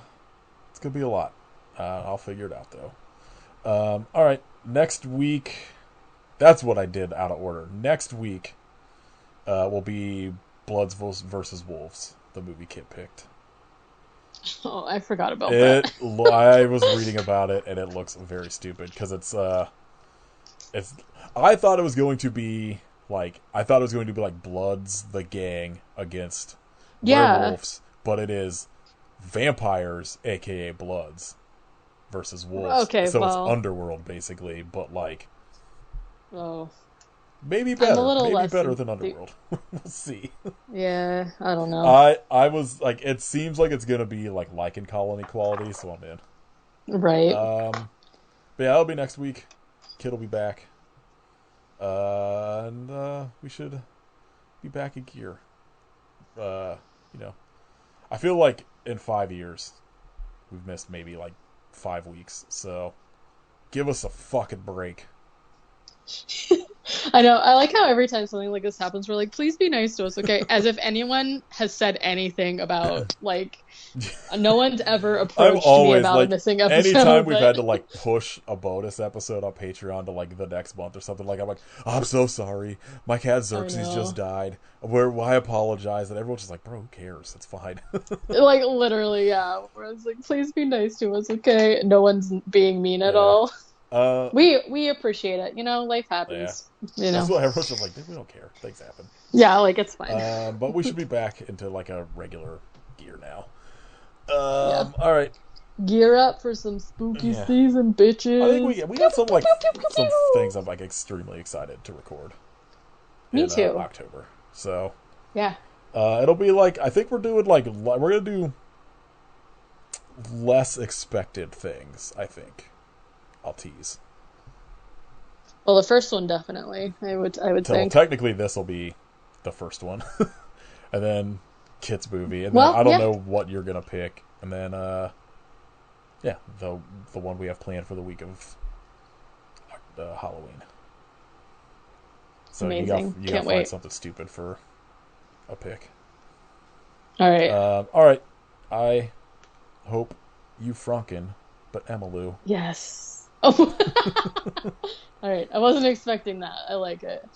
S1: be a lot. I'll figure it out though. All right, next week. That's what I did out of order. Next week will be Bloods versus Wolves, the movie Kit picked.
S2: Oh, I forgot about that.
S1: I was reading about it, and it looks very stupid because it's. I thought it was going to be. Like, I thought it was going to be like Bloods, the gang, against werewolves, but it is vampires, aka Bloods, versus wolves. Okay, so it's Underworld, basically, but like, maybe better. Maybe better than Underworld. We'll see.
S2: Yeah, I don't know.
S1: I was like, it seems like it's gonna be like Lichen Colony quality, so I'm in.
S2: Right.
S1: But yeah, that'll be next week. Kid will be back. And we should be back in gear. I feel like in 5 years we've missed maybe like 5 weeks, so give us a fucking break.
S2: I know. I like how every time something like this happens, we're like, please be nice to us, okay? As if anyone has said anything about, like, no one's ever
S1: I'm
S2: approached me
S1: always
S2: about a
S1: like,
S2: missing
S1: anytime
S2: episode,
S1: we've
S2: but
S1: had to like push a bonus episode on Patreon to like the next month or something, like I'm like, I'm so sorry, my cat
S2: I
S1: Xerxes just
S2: know.
S1: died. I apologize, and everyone's just like, bro, who cares? It's fine.
S2: Like, literally, yeah. Where it's like, please be nice to us, okay? No one's being mean at
S1: Yeah.
S2: all.
S1: Uh.
S2: We appreciate it. Life
S1: Yeah.
S2: happens.
S1: That's what everyone's just like. We don't care. Things happen.
S2: Yeah, like, it's fine.
S1: But we should be back into like a regular gear now.
S2: Yeah.
S1: All right.
S2: Gear up for some spooky
S1: Yeah.
S2: season,
S1: I think
S2: bitches.
S1: we got some like some things I'm like extremely excited to record
S2: Me
S1: in
S2: too.
S1: October. So
S2: Yeah.
S1: it'll be like, I think we're doing like we're gonna do less expected things. I think I'll tease.
S2: Well, the first one definitely. I would
S1: So
S2: think.
S1: technically this will be the first one, and then Kit's movie, and then
S2: Well,
S1: I don't
S2: yeah.
S1: know what you're gonna pick, and then yeah, the one we have planned for the week of Halloween. So
S2: Amazing.
S1: you got
S2: Can't
S1: to find
S2: wait.
S1: something stupid for a pick.
S2: All right.
S1: All right. I hope you Franken, but Emmylou.
S2: Yes. Oh. All right. I wasn't expecting that. I like it.